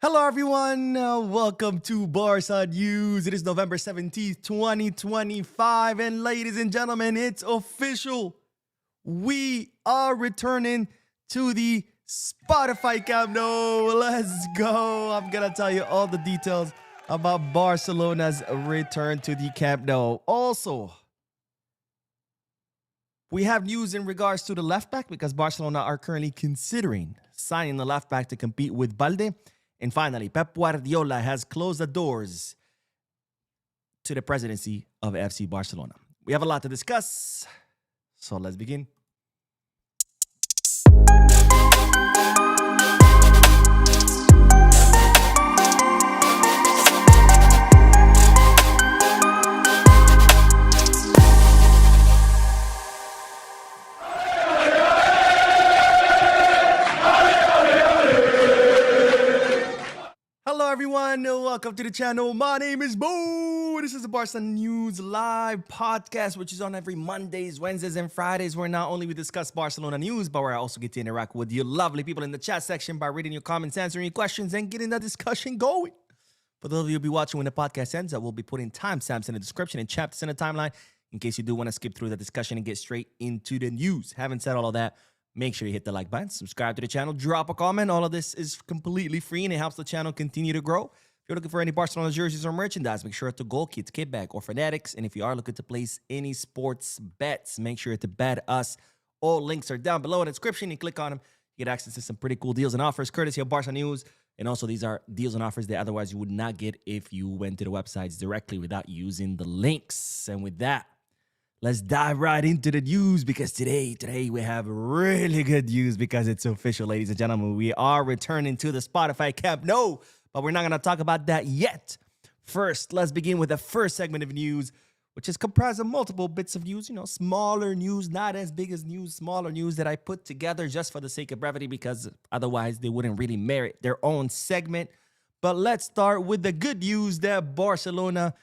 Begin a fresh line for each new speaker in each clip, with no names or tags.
Hello, everyone. Welcome to Barça News. It is November 17th, 2025. And ladies and gentlemen, it's official. We are returning to the Spotify Camp Nou. Let's go. I'm going to tell you all the details about Barcelona's return to the Camp Nou. Also, we have news in regards to the left back because Barcelona are currently considering signing the left back to compete with Balde. And finally, Pep Guardiola has closed the doors to the presidency of FC Barcelona. We have a lot to discuss, so let's begin. Hello, everyone. Welcome to the channel. My name is Bo. This is the Barca News Live podcast, which is on every Mondays, Wednesdays, and Fridays, where not only we discuss Barcelona news, but where I also get to interact with you lovely people in the chat section by reading your comments, answering your questions, and getting that discussion going. For those of you who will be watching when the podcast ends, I will be putting timestamps in the description and chapters in the timeline in case you do want to skip through the discussion and get straight into the news. Having said all of that, make sure you hit the like button, subscribe to the channel, drop a comment. All of this is completely free and it helps the channel continue to grow. If you're looking for any Barcelona jerseys or merchandise, make sure to Goal Kids, Kickback, or Fanatics. And if you are looking to place any sports bets, make sure to bet us. All links are down below in the description. You click on them, you get access to some pretty cool deals and offers, courtesy of Barca News. And also, these are deals and offers that otherwise you would not get if you went to the websites directly without using the links. And with that, let's dive right into the news because today we have really good news because it's official, ladies and gentlemen. We are returning to the Spotify Camp Nou, but we're not going to talk about that yet. First, let's begin with the first segment of news, which is comprised of multiple bits of news, smaller news, not as big as news, smaller news that I put together just for the sake of brevity because otherwise they wouldn't really merit their own segment. But let's start with the good news that Barcelona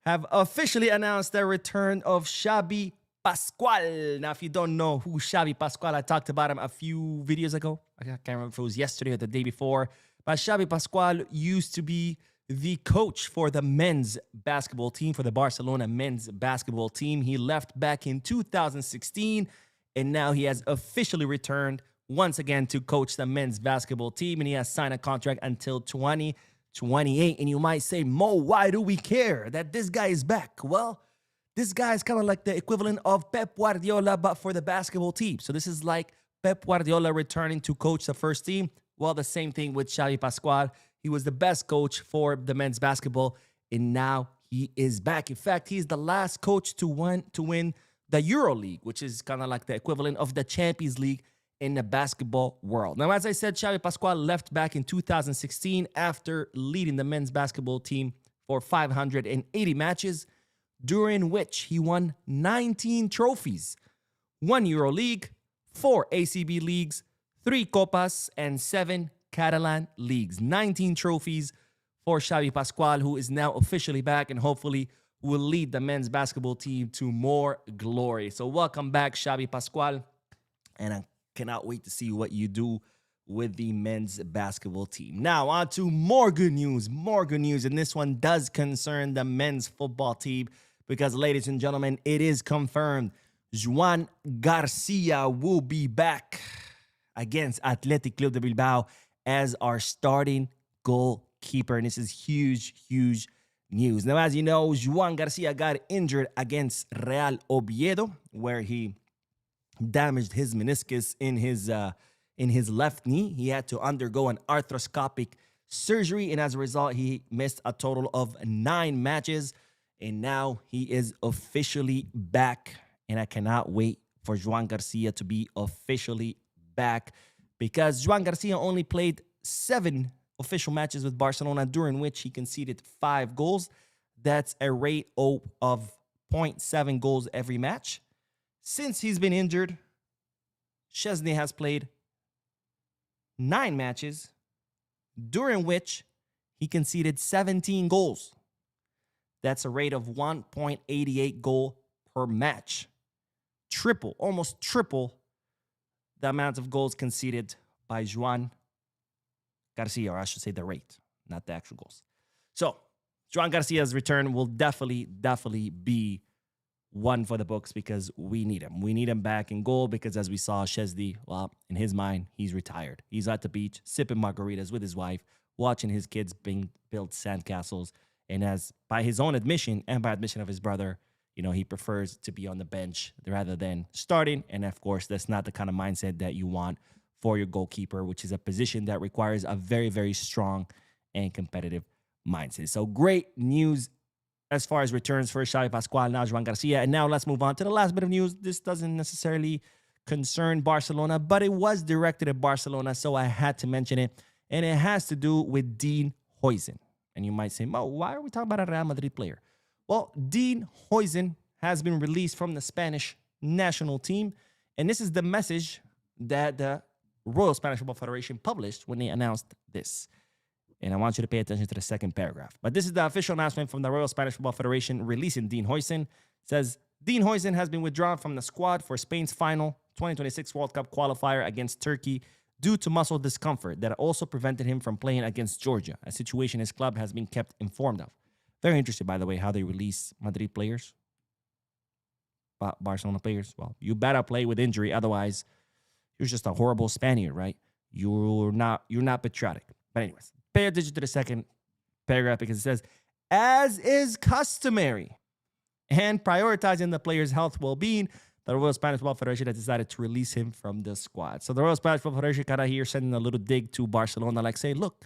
have officially announced the return of Xavi Pascual. Now, if you don't know who Xavi Pascual, I talked about him a few videos ago. I can't remember if it was yesterday or the day before. But Xavi Pascual used to be the coach for the men's basketball team, for the Barcelona men's basketball team. He left back in 2016, and now he has officially returned once again to coach the men's basketball team, and he has signed a contract until 2028. And you might say, Mo, why do we care that this guy is back? Well, this guy is kind of like the equivalent of Pep Guardiola, but for the basketball team. So this is like Pep Guardiola returning to coach the first team. Well, the same thing with Xavi Pascual. He was the best coach for the men's basketball, and now he is back. In fact, he's the last coach to win the Euro League, which is kind of like the equivalent of the Champions League in the basketball world. Now, as I said, Xavi Pascual left back in 2016 after leading the men's basketball team for 580 matches, during which he won 19 trophies, 1 Euro League, 4 ACB leagues, 3 Copas, and 7 Catalan leagues. 19 trophies for Xavi Pascual, who is now officially back and hopefully will lead the men's basketball team to more glory. So welcome back, Xavi Pascual, and I cannot wait to see what you do with the men's basketball team. Now, on to more good news, and this one does concern the men's football team because, ladies and gentlemen, it is confirmed Joan Garcia will be back against Athletic Club de Bilbao as our starting goalkeeper, and this is huge news. Now, as you know, Joan Garcia got injured against Real Oviedo, where he damaged his meniscus in his left knee. He had to undergo an arthroscopic surgery, and as a result, he missed a total of 9 matches, and now he is officially back, and I cannot wait for Joan Garcia to be officially back because Joan Garcia only played 7 official matches with Barcelona, during which he conceded 5 goals. That's a rate of 0.7 goals every match. Since he's been injured, Szczesny has played 9 matches, during which he conceded 17 goals. That's a rate of 1.88 goal per match. Almost triple the amount of goals conceded by Joan Garcia, or I should say the rate, not the actual goals. So Joan Garcia's return will definitely be one for the books because we need him. We need him back in goal because as we saw, Chesney, well, in his mind, he's retired. He's at the beach sipping margaritas with his wife, watching his kids being build sandcastles. And as by his own admission and by admission of his brother, he prefers to be on the bench rather than starting. And of course, that's not the kind of mindset that you want for your goalkeeper, which is a position that requires a very, very strong and competitive mindset. So great news as far as returns for Xavi, Pascual, now Joan Garcia. And now let's move on to the last bit of news. This doesn't necessarily concern Barcelona, but it was directed at Barcelona, so I had to mention it. And it has to do with Dean Huijsen. And you might say, Mo, why are we talking about a Real Madrid player? Well, Dean Huijsen has been released from the Spanish national team. And this is the message that the Royal Spanish Football Federation published when they announced this. And I want you to pay attention to the second paragraph. But this is the official announcement from the Royal Spanish Football Federation releasing Dean Huijsen. It says, Dean Huijsen has been withdrawn from the squad for Spain's final 2026 World Cup qualifier against Turkey due to muscle discomfort that also prevented him from playing against Georgia, a situation his club has been kept informed of. Very interesting, by the way, how they release Madrid players. Barcelona players. Well, you better play with injury, otherwise you're just a horrible Spaniard, right? You're not patriotic. But anyways, pay attention to the second paragraph because it says, as is customary and prioritizing the player's health well-being, the Royal Spanish Football Federation has decided to release him from the squad. So the Royal Spanish Football Federation kind of here sending a little dig to Barcelona, like say, look,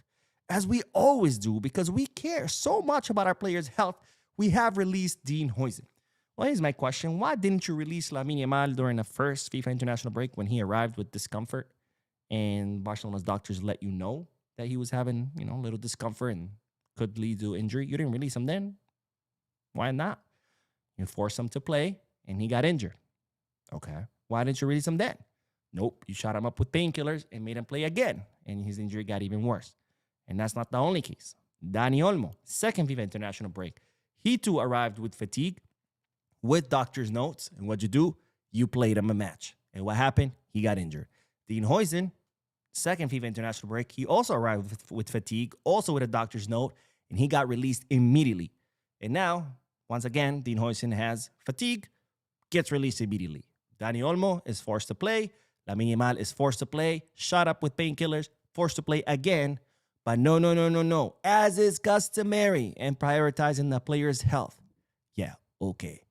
as we always do, because we care so much about our players' health, we have released Dean Huijsen. Well, here's my question. Why didn't you release Lamine Yamal during the first FIFA international break when he arrived with discomfort and Barcelona's doctors let you know that he was having, a little discomfort and could lead to injury? You didn't release him then. Why not? You forced him to play and he got injured. Okay. Why didn't you release him then? Nope. You shot him up with painkillers and made him play again. And his injury got even worse. And that's not the only case. Dani Olmo, second FIFA international break. He too arrived with fatigue, with doctor's notes. And what'd you do? You played him a match. And what happened? He got injured. Dean Huijsen, second FIFA international break. He also arrived with fatigue, also with a doctor's note. And he got released immediately. And now, once again, Dean Huijsen has fatigue, gets released immediately. Dani Olmo is forced to play. Lamine Yamal is forced to play. Shot up with painkillers, forced to play again. But no. As is customary and prioritizing the player's health. Yeah, okay.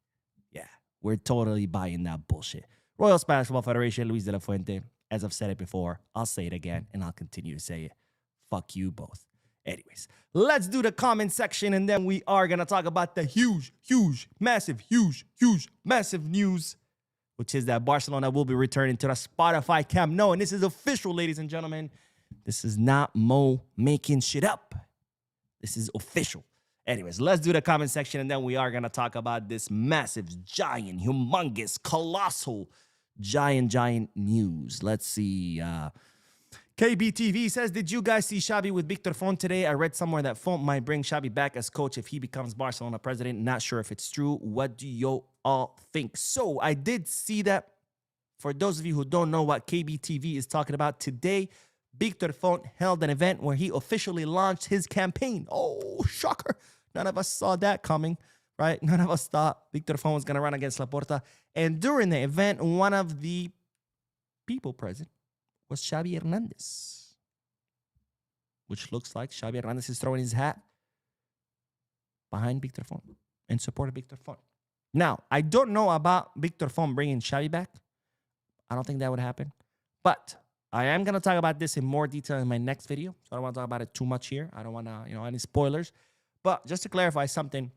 Yeah, we're totally buying that bullshit. Royal Spanish Football Federation, Luis de la Fuente, as I've said it before, I'll say it again, and I'll continue to say it. Fuck you both. Anyways, let's do the comment section, and then we are going to talk about the huge, massive news, which is that Barcelona will be returning to the Spotify Camp Nou. And this is official, ladies and gentlemen. This is not Mo making shit up. This is official. Anyways, let's do the comment section, and then we are going to talk about this massive, giant, humongous, colossal, giant news. Let's see. KBTV says, did you guys see Xavi with Victor Font today? I read somewhere that Font might bring Xavi back as coach if he becomes Barcelona president. Not sure if it's true. What do you all think? So I did see that. For those of you who don't know what KBTV is talking about, today, Victor Font held an event where he officially launched his campaign. Oh, shocker. None of us saw that coming, right? None of us thought Victor Font was going to run against Laporta. And during the event, one of the people present was Xavi Hernandez, which looks like Xavi Hernandez is throwing his hat behind Victor Font in support of Victor Font. Now, I don't know about Victor Font bringing Xavi back. I don't think that would happen. But I am going to talk about this in more detail in my next video. So I don't want to talk about it too much here. I don't want to, any spoilers. But just to clarify something,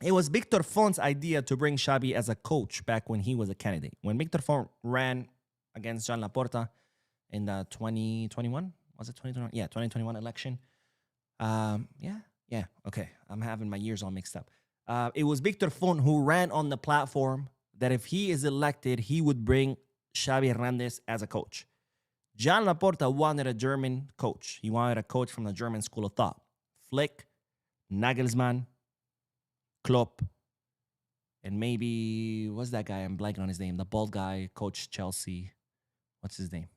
it was Victor Font's idea to bring Xavi as a coach back when he was a candidate. When Victor Font ran against Joan Laporta in the 2021, was it 2021? Yeah, 2021 election. Okay. I'm having my years all mixed up. It was Victor Font who ran on the platform that if he is elected, he would bring Xavi Hernandez as a coach. Joan Laporta wanted a German coach. He wanted a coach from the German school of thought. Flick, Nagelsmann, Klopp, and maybe, what's that guy? I'm blanking on his name. The bald guy, coached Chelsea. What's his name?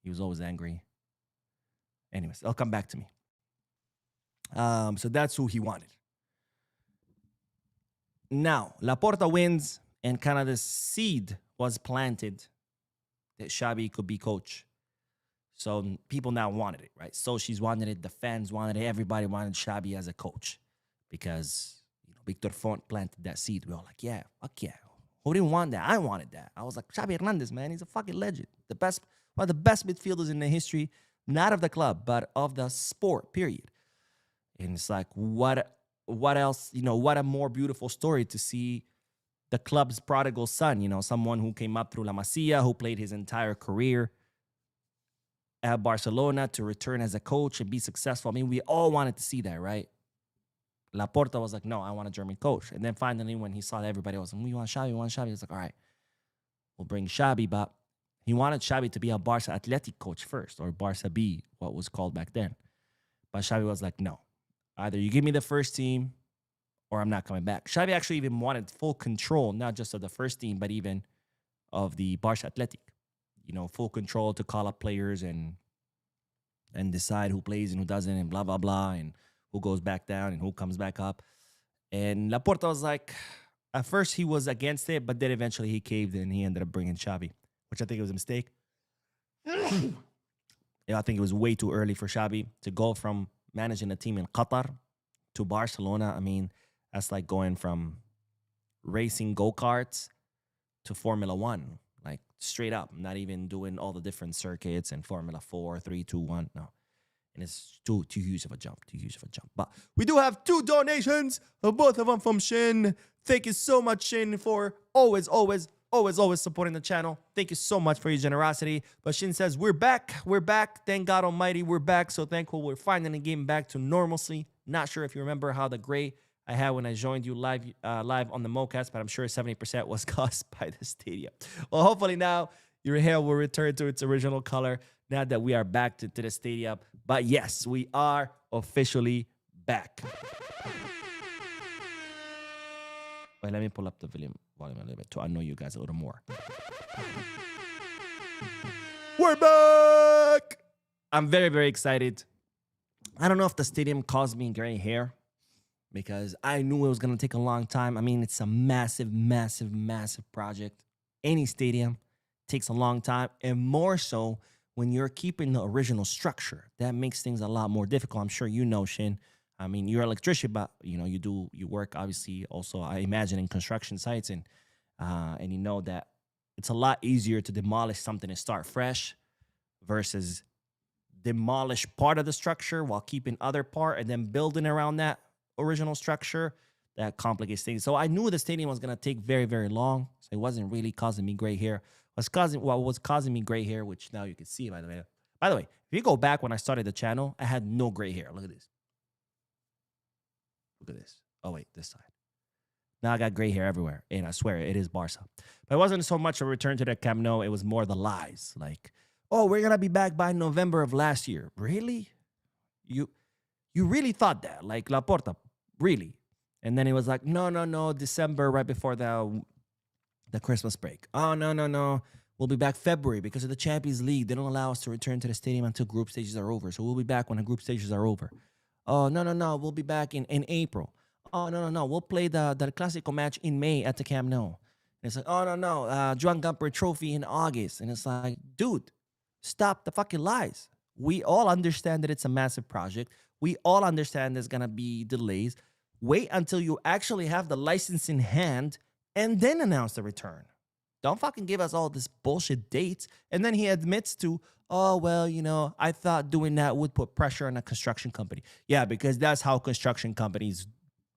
He was always angry. Anyways, they'll come back to me. So that's who he wanted. Now, Laporta wins, and kind of the seed was planted that Xavi could be coach. So people now wanted it, right? Socios wanted it, the fans wanted it, everybody wanted Xavi as a coach because Victor Font planted that seed. We were all like, yeah, fuck yeah. Who didn't want that? I wanted that. I was like, Xavi Hernandez, man, he's a fucking legend. One of the best midfielders in the history, not of the club, but of the sport, period. And it's like, what else, what a more beautiful story to see the club's prodigal son, someone who came up through La Masia, who played his entire career at Barcelona to return as a coach and be successful. I mean, we all wanted to see that, right? Laporta was like, no, I want a German coach. And then finally, when he saw that everybody was like, we want Xavi, he was like, all right, we'll bring Xavi. But he wanted Xavi to be a Barça Athletic coach first, or Barça B, what was called back then. But Xavi was like, no, either you give me the first team or I'm not coming back. Xavi actually even wanted full control, not just of the first team, but even of the Barça Athletic. Full control to call up players and decide who plays and who doesn't and blah, blah, blah, and who goes back down and who comes back up. And Laporta was like, at first he was against it, but then eventually he caved and he ended up bringing Xavi, which I think was a mistake. I think it was way too early for Xavi to go from managing a team in Qatar to Barcelona. I mean, that's like going from racing go-karts to Formula One. Like, straight up, not even doing all the different circuits and Formula 4, 3, 2, 1. No. And it's too huge of a jump, But we do have 2 donations, both of them from Shin. Thank you so much, Shin, for always supporting the channel. Thank you so much for your generosity. But Shin says, we're back. Thank God Almighty, we're back. So thankful we're finally getting back to normalcy. Not sure if you remember how the gray I had when I joined you live on the MoCast, but I'm sure 70% was caused by the stadium. Well, hopefully now your hair will return to its original color now that we are back to the stadium. But yes, we are officially back. Wait, let me pull up the volume a little bit to annoy you guys a little more. We're back! I'm very, very excited. I don't know if the stadium caused me gray hair, because I knew it was going to take a long time. I mean, it's a massive, massive, massive project. Any stadium takes a long time, and more so when you're keeping the original structure. That makes things a lot more difficult. I'm sure you know, Shin. I mean, you're an electrician, but you work obviously also, I imagine, in construction sites, and you know that it's a lot easier to demolish something and start fresh versus demolish part of the structure while keeping other part and then building around that original structure. That complicates things. So I knew the stadium was going to take very, very long. So it wasn't really causing me gray hair. What was causing me gray hair, which now you can see, by the way. By the way, if you go back when I started the channel, I had no gray hair. Look at this. Look at this. Oh, wait, this side. Now I got gray hair everywhere. And I swear, it is Barca. But it wasn't so much a return to the Camp Nou. It was more the lies. Like, oh, we're going to be back by November of last year. Really? You really thought that? Like, Laporta, really? And then it was like, no, December, right before the Christmas break. Oh, no. We'll be back February because of the Champions League. They don't allow us to return to the stadium until group stages are over. So we'll be back when the group stages are over. Oh, no. We'll be back in April. Oh, no. We'll play the Clásico match in May at the Camp Nou. And it's like, oh, no. Joan Gamper Trophy in August. And it's like, dude, stop the fucking lies. We all understand that it's a massive project. We all understand there's going to be delays. Wait until you actually have the license in hand and then announce the return. Don't fucking give us all this bullshit dates. And then he admits to, oh, well, I thought doing that would put pressure on a construction company. Yeah, because that's how construction companies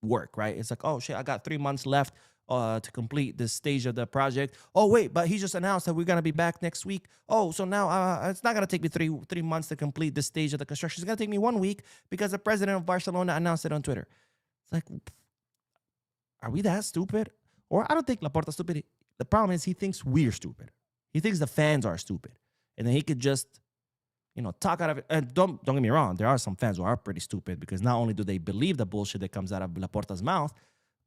work, right? It's like, oh, shit, I got 3 months left to complete this stage of the project. Oh, wait, but he just announced that we're going to be back next week. Oh, so now it's not going to take me three months to complete this stage of the construction. It's going to take me 1 week because the president of Barcelona announced it on Twitter. It's like, are we that stupid? Or I don't think Laporta's stupid. The problem is he thinks we're stupid. He thinks the fans are stupid. And then he could just, talk out of it. And don't get me wrong. There are some fans who are pretty stupid because not only do they believe the bullshit that comes out of Laporta's mouth,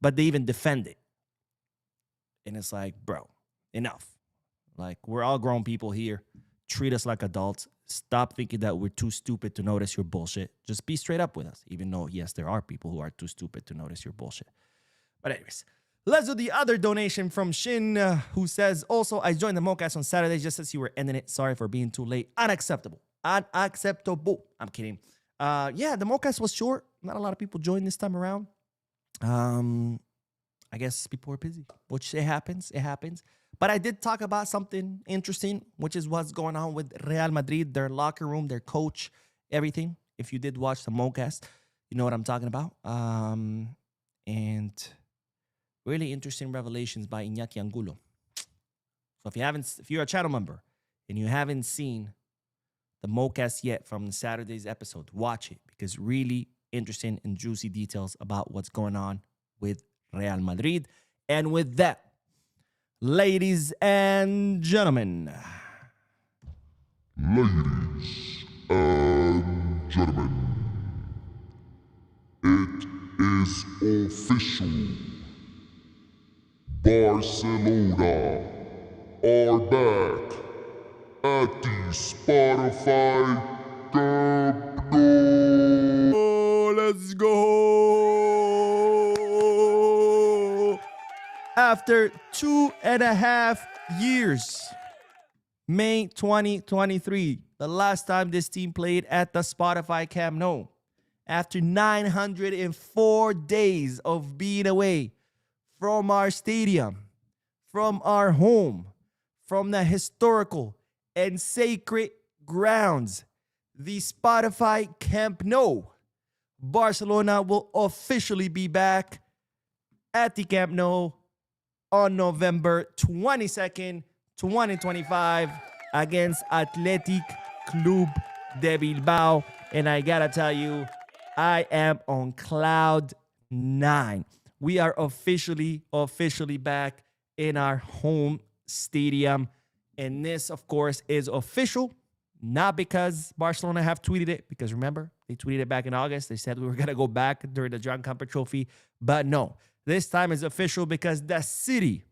but they even defend it. And it's like, bro, enough. Like, we're all grown people here treat us like adults. Stop thinking that we're too stupid to notice your bullshit. Just be straight up with us, even though, yes, there are people who are too stupid to notice your bullshit. But anyways, let's do the other donation from Shin, who says, also, I joined the Mocast on Saturday just as you were ending it. Sorry for being too late. Unacceptable. Unacceptable. I'm kidding. Yeah, the Mocast was short. Not a lot of people joined this time around. I guess people were busy, which it happens. It happens. But I did talk about something interesting, which is what's going on with Real Madrid, their locker room, their coach, everything. If you did watch the Mocast, you know what I'm talking about. And really interesting revelations by Iñaki Angulo. So if you're a channel member and you haven't seen the Mocast yet from Saturday's episode, watch it, because really interesting and juicy details about what's going on with Real Madrid. And with that, ladies and gentlemen.
Ladies and gentlemen, it is official. Barcelona are back at the Spotify Camp Nou.
Oh, let's go! After 2.5 years, May 2023, the last time this team played at the Spotify Camp Nou. After 904 days of being away from our stadium, from our home, from the historical and sacred grounds, the Spotify Camp Nou, Barcelona will officially be back at the Camp Nou on November 22nd, 2025 against Athletic Club de Bilbao. And I gotta tell you, I am on cloud 9. We are officially back in our home stadium. And this, of course, is official, not because Barcelona have tweeted it, because remember, they tweeted it back in August. They said we were going to go back during the Joan Trophy. But no, this time is official because the city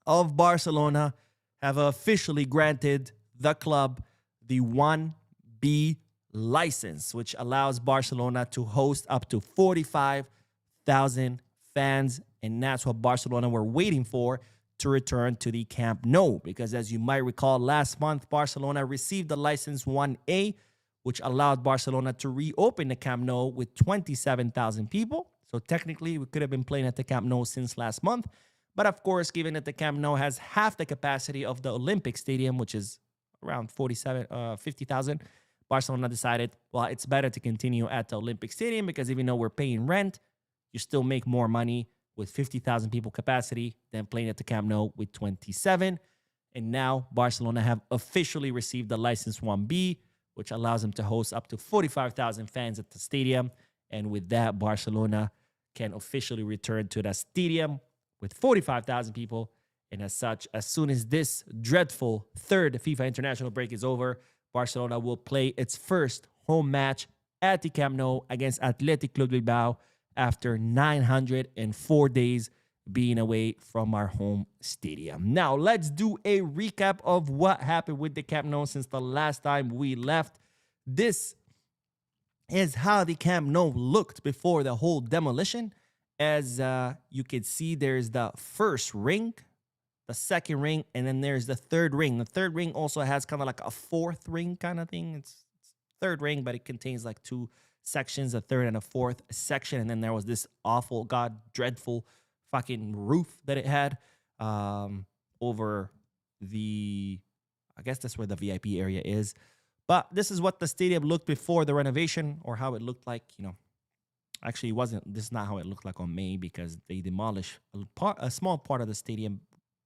of Barcelona have officially granted the club the 1B license, which allows Barcelona to host up to 45,000 fans. And that's what Barcelona were waiting for to return to the Camp Nou. Because as you might recall, last month, Barcelona received the license 1A, which allowed Barcelona to reopen the Camp Nou with 27,000 people. So technically, we could have been playing at the Camp Nou since last month. But of course, given that the Camp Nou has half the capacity of the Olympic Stadium, which is around 50,000, Barcelona decided, well, it's better to continue at the Olympic Stadium because even though we're paying rent, you still make more money with 50,000 people capacity than playing at the Camp Nou with 27. And now Barcelona have officially received the license 1B, which allows them to host up to 45,000 fans at the stadium. And with that, Barcelona can officially return to the stadium with 45,000 people. And as such, as soon as this dreadful third FIFA international break is over, Barcelona will play its first home match at the Camp Nou against Athletic Club Bilbao after 904 days being away from our home stadium. Now, let's do a recap of what happened with the Camp Nou since the last time we left. This is how the Camp Nou looked before the whole demolition. As you can see, there's the first ring, the second ring, and then there's the third ring. The third ring also has kind of like a fourth ring kind of thing. It's third ring, but it contains like two sections, a third and a fourth section. And then there was this awful, dreadful fucking roof that it had over the, I guess that's where the VIP area is. But this is what the stadium looked before the renovation, or how it looked like, actually, this is not how it looked like on May because they demolished a small part of the stadium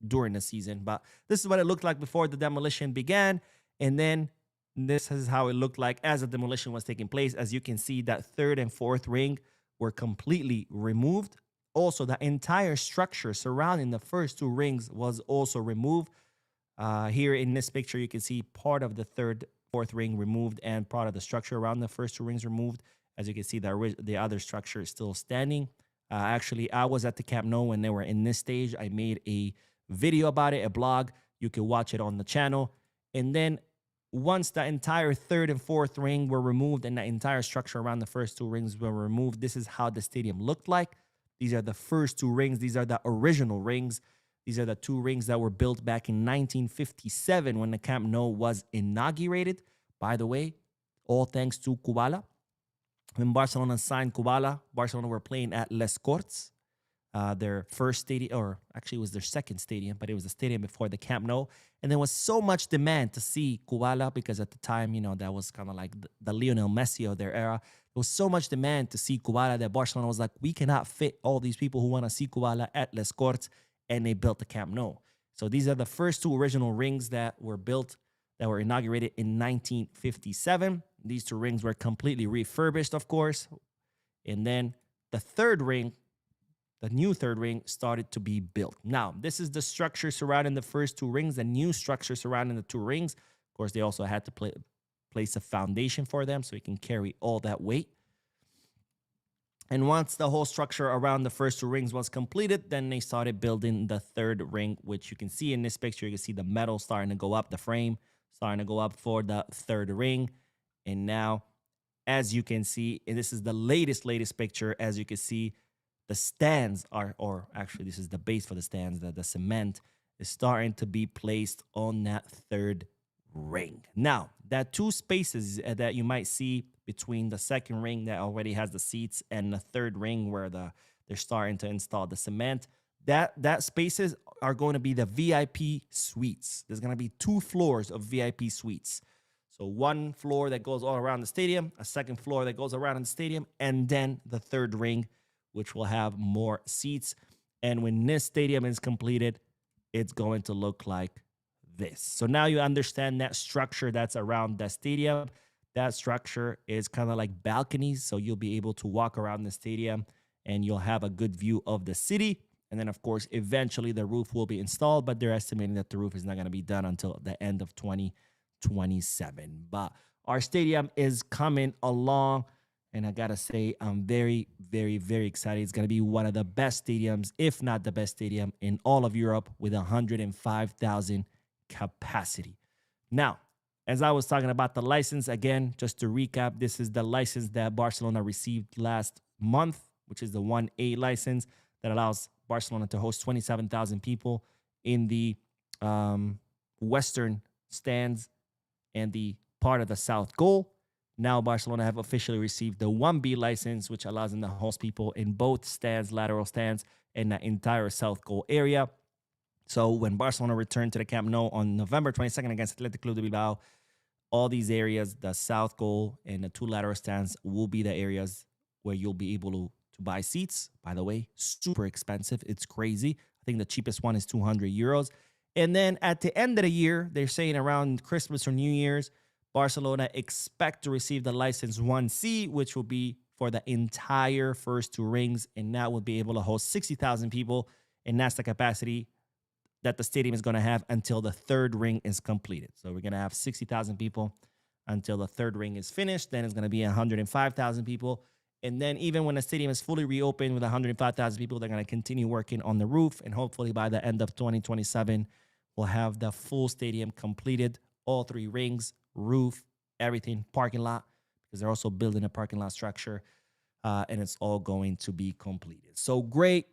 during the season. But this is what it looked like before the demolition began. And then this is how it looked like as the demolition was taking place. As you can see, that third and fourth ring were completely removed. Also, the entire structure surrounding the first two rings was also removed. Here in this picture, you can see part of the third, fourth ring removed and part of the structure around the first two rings removed. As you can see, the other structure is still standing. Actually, I was at the Camp Nou when they were in this stage. I made a video about it, a blog. You can watch it on the channel. And then once the entire third and fourth ring were removed and the entire structure around the first two rings were removed, this is how the stadium looked like. These are the first two rings. These are the original rings. These are the two rings that were built back in 1957 when the Camp Nou was inaugurated. By the way, all thanks to Kubala. When Barcelona signed Kubala, Barcelona were playing at Les Corts, their first stadium, or actually it was their second stadium, but it was the stadium before the Camp Nou. And there was so much demand to see Kubala because at the time, you know, that was kind of like the Lionel Messi of their era. There was so much demand to see Kubala that Barcelona was like, we cannot fit all these people who want to see Kubala at Les Corts, and they built the Camp Nou. So these are the first two original rings that were built, that were inaugurated in 1957. These two rings were completely refurbished, of course. And then the third ring, the new third ring, started to be built. Now, this is the structure surrounding the first two rings, the new structure surrounding the two rings. Of course, they also had to place a foundation for them so it can carry all that weight. And once the whole structure around the first two rings was completed, then they started building the third ring, which you can see in this picture. You can see the metal starting to go up, the frame starting to go up for the third ring. And now, as you can see, and this is the latest picture, as you can see, the stands are, or actually this is the base for the stands, the cement is starting to be placed on that third ring. Now, that two spaces that you might see between the second ring that already has the seats and the third ring where they're starting to install the cement, that spaces are going to be the VIP suites. There's going to be 2 floors of VIP suites. So one floor that goes all around the stadium, a second floor that goes around the stadium, and then the third ring, which will have more seats. And when this stadium is completed, it's going to look like this. So now you understand that structure that's around the stadium. That structure is kind of like balconies, so you'll be able to walk around the stadium and you'll have a good view of the city. And then, of course, eventually the roof will be installed, but they're estimating that the roof is not going to be done until the end of 2027. But our stadium is coming along, and I got to say, I'm very, very, very excited. It's going to be one of the best stadiums, if not the best stadium in all of Europe, with 105,000 capacity. Now, as I was talking about the license, again, just to recap, this is the license that Barcelona received last month, which is the 1A license that allows Barcelona to host 27,000 people in the western stands and the part of the south goal. Now Barcelona have officially received the 1B license, which allows them to host people in both stands, lateral stands, and the entire south goal area. So when Barcelona returned to the Camp Nou on November 22nd against Athletic Club de Bilbao, all these areas, the south goal and the 2 lateral stands, will be the areas where you'll be able to buy seats. By the way, super expensive. It's crazy. I think the cheapest one is 200 euros. And then at the end of the year, they're saying around Christmas or New Year's, Barcelona expect to receive the license 1C, which will be for the entire first 2 rings. And that will be able to host 60,000 people. And that's the capacity that the stadium is going to have until the third ring is completed. So we're going to have 60,000 people until the third ring is finished. Then it's going to be 105,000 people. And then even when the stadium is fully reopened with 105,000 people, they're going to continue working on the roof. And hopefully by the end of 2027, we'll have the full stadium completed, all 3 rings, roof, everything, parking lot, because they're also building a parking lot structure. And it's all going to be completed. So great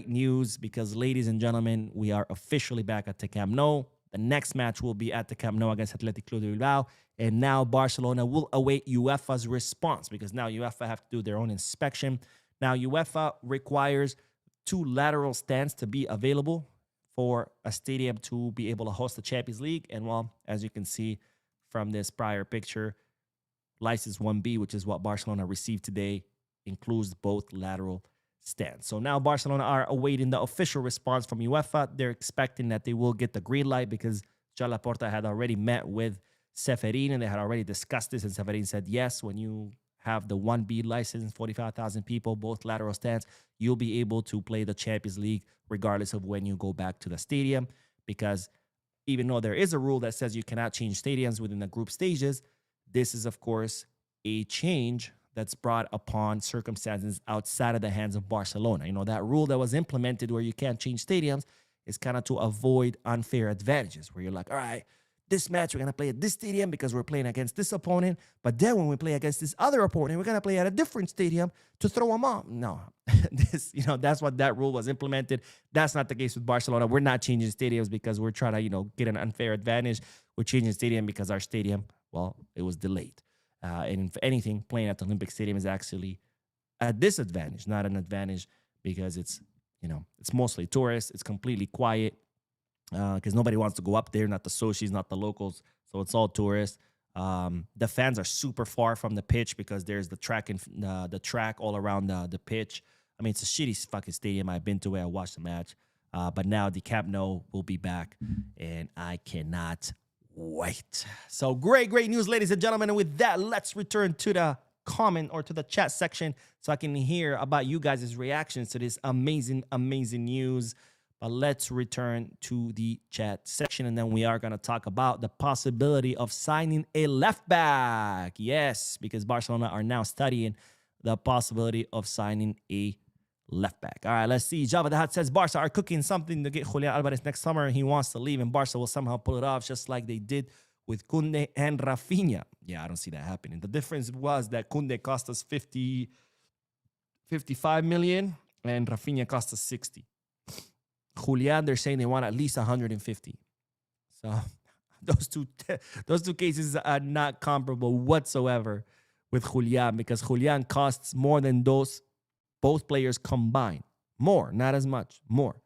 news, because, ladies and gentlemen, we are officially back at the Camp Nou. The next match will be at the Camp Nou against Athletic Club de Bilbao. And now Barcelona will await UEFA's response, because now UEFA have to do their own inspection. Now UEFA requires 2 lateral stands to be available for a stadium to be able to host the Champions League. And, well, as you can see from this prior picture, license 1B, which is what Barcelona received today, includes both lateral stands. So now Barcelona are awaiting the official response from UEFA. They're expecting that they will get the green light, because Joan Laporta had already met with Seferin and they had already discussed this, and Seferin said, yes, when you have the 1B license, 45,000 people, both lateral stands, you'll be able to play the Champions League regardless of when you go back to the stadium, because even though there is a rule that says you cannot change stadiums within the group stages, this is, of course, a change that's brought upon circumstances outside of the hands of Barcelona. You know, that rule that was implemented where you can't change stadiums is kind of to avoid unfair advantages, where you're like, all right, this match, we're going to play at this stadium because we're playing against this opponent. But then when we play against this other opponent, we're going to play at a different stadium to throw them off. No, that's what that rule was implemented. That's not the case with Barcelona. We're not changing stadiums because we're trying to, get an unfair advantage. We're changing stadium because our stadium, well, it was delayed. And if anything, playing at the Olympic Stadium is actually a disadvantage, not an advantage, because it's mostly tourists. It's completely quiet. Because nobody wants to go up there, not the Sochis, not the locals. So it's all tourists. The fans are super far from the pitch because there's the track the track all around the pitch. I mean, it's a shitty fucking stadium. I've been to it. I watched the match. But now the Camp Nou will be back, and I cannot wait. So great news, ladies and gentlemen. And with that, let's return to the comment or to the chat section so I can hear about you guys' reactions to this amazing news. But let's return to the chat section, and then we are going to talk about the possibility of signing a left back. Yes, because Barcelona are now studying the possibility of signing a left back. All right, let's see. Java the Hut says Barca are cooking something to get Julian Alvarez next summer. He wants to leave, and Barca will somehow pull it off, just like they did with Koundé and Rafinha. Yeah, I don't see that happening. The difference was that Koundé cost us 55 million, and Rafinha cost us 60. Julian, they're saying they want at least 150. So those two cases are not comparable whatsoever with Julian, because Julian costs more than those both players combined. More, not as much, more.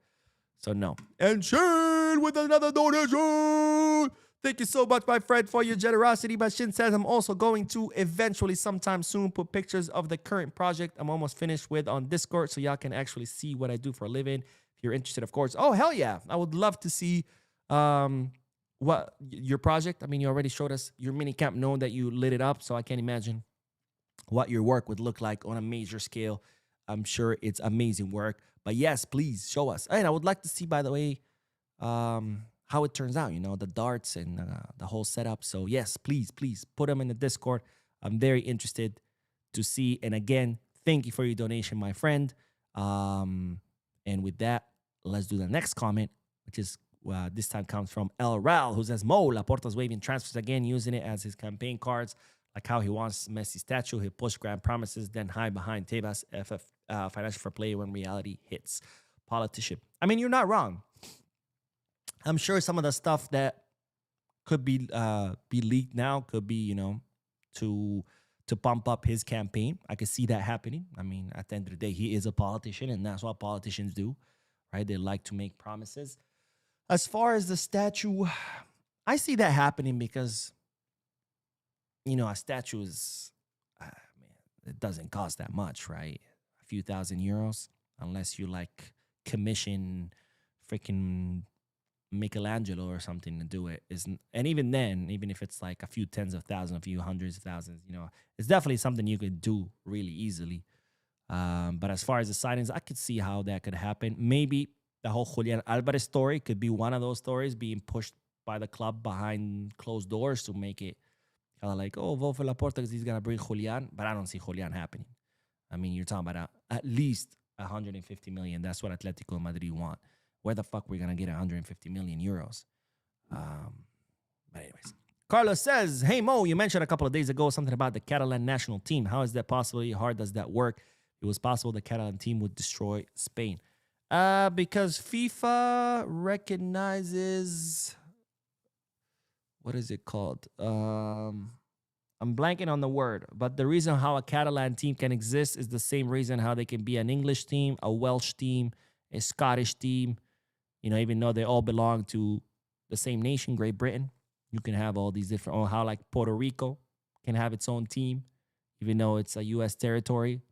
So no. And Shane with another donation. Thank you so much, my friend, for your generosity. But Shin says, I'm also going to eventually sometime soon put pictures of the current project I'm almost finished with on Discord so y'all can actually see what I do for a living. If you're interested, of course. Oh, hell yeah. I would love to see what your project. I mean, you already showed us your mini Camp Nou that you lit it up, so I can't imagine what your work would look like on a major scale. I'm sure it's amazing work. But yes, please show us. And I would like to see, by the way, how it turns out, the darts and the whole setup. So yes, please put them in the Discord. I'm very interested to see. And again, thank you for your donation, my friend. And with that, let's do the next comment, which is this time comes from El Ral, who says, Mo, Laporta's waving transfers again, using it as his campaign cards, like how he wants Messi statue. He'll push grand promises, then hide behind Tebas financial fair play when reality hits. Politician. I mean, you're not wrong. I'm sure some of the stuff that could be leaked now could be, to pump up his campaign. I could see that happening. I mean, at the end of the day, he is a politician, and that's what politicians do, right? They like to make promises. As far as the statue, I see that happening because, a statue is, it doesn't cost that much, right? A few thousand euros, unless you commission freaking Michelangelo or something to do it. And even then, even if it's like a few tens of thousands, a few hundreds of thousands, it's definitely something you could do really easily. But as far as the signings, I could see how that could happen. Maybe the whole Julian Alvarez story could be one of those stories being pushed by the club behind closed doors to make it kind of like, vote for Laporta because he's going to bring Julian. But I don't see Julian happening. I mean, you're talking about at least 150 million. That's what Atletico Madrid want. Where the fuck we're going to get 150 million euros? But anyways. Carlos says, hey, Mo, you mentioned a couple of days ago something about the Catalan national team. How is that possible? How hard does that work? It was possible the Catalan team would destroy Spain. Because FIFA recognizes... What is it called? I'm blanking on the word. But the reason how a Catalan team can exist is the same reason how they can be an English team, a Welsh team, a Scottish team. Even though they all belong to the same nation, Great Britain, you can have all these different, or how like Puerto Rico can have its own team, even though it's a U.S. territory.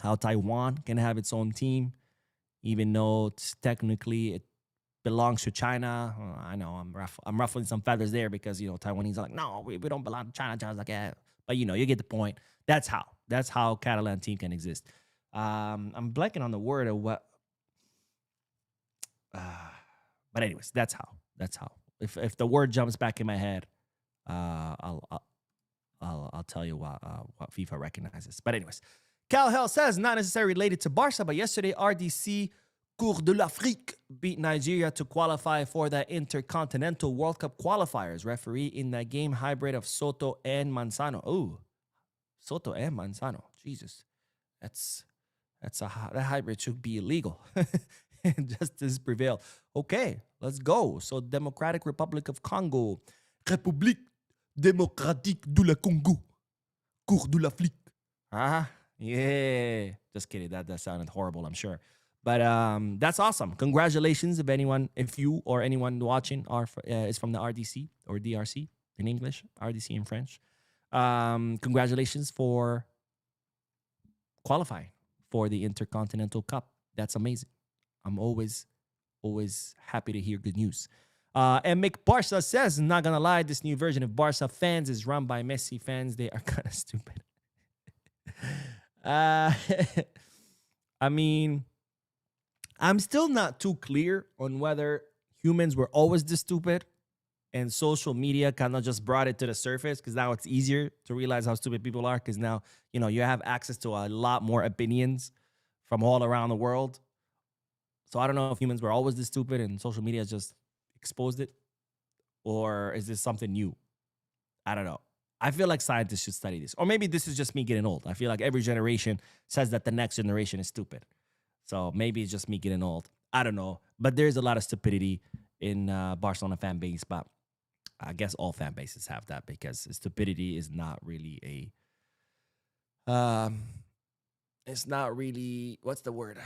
How Taiwan can have its own team, even though it belongs to China. I know I'm ruffling some feathers there because, Taiwanese are like, no, we don't belong to China. China's like, yeah. But, you get the point. That's how Catalan team can exist. I'm blanking on the word of what. But anyways, that's how. If the word jumps back in my head, I'll tell you what FIFA recognizes. But anyways, Cal Hell says not necessarily related to Barca, but yesterday RDC Cour de l'Afrique beat Nigeria to qualify for the Intercontinental World Cup qualifiers. Referee in that game, hybrid of Soto and Manzano. Oh, Soto and Manzano. Jesus, that hybrid should be illegal. And justice prevailed. Okay, let's go. So Democratic Republic of Congo, République démocratique de la Congo, Cour de l'Afrique. Yeah. Just kidding. That sounded horrible, I'm sure. But that's awesome. Congratulations if you or anyone watching is from the RDC or DRC in English, RDC in French. Congratulations for qualifying for the Intercontinental Cup. That's amazing. I'm always happy to hear good news. And Mick Barca says, not gonna lie, this new version of Barca fans is run by Messi fans. They are kind of stupid. I mean, I'm still not too clear on whether humans were always this stupid and social media kind of just brought it to the surface, because now it's easier to realize how stupid people are, because now, you have access to a lot more opinions from all around the world. So I don't know if humans were always this stupid and social media just exposed it, or is this something new? I don't know. I feel like scientists should study this. Or maybe this is just me getting old. I feel like every generation says that the next generation is stupid. So maybe it's just me getting old. I don't know. But there's a lot of stupidity in Barcelona fan base. But I guess all fan bases have that, because stupidity is not really it's not really, what's the word?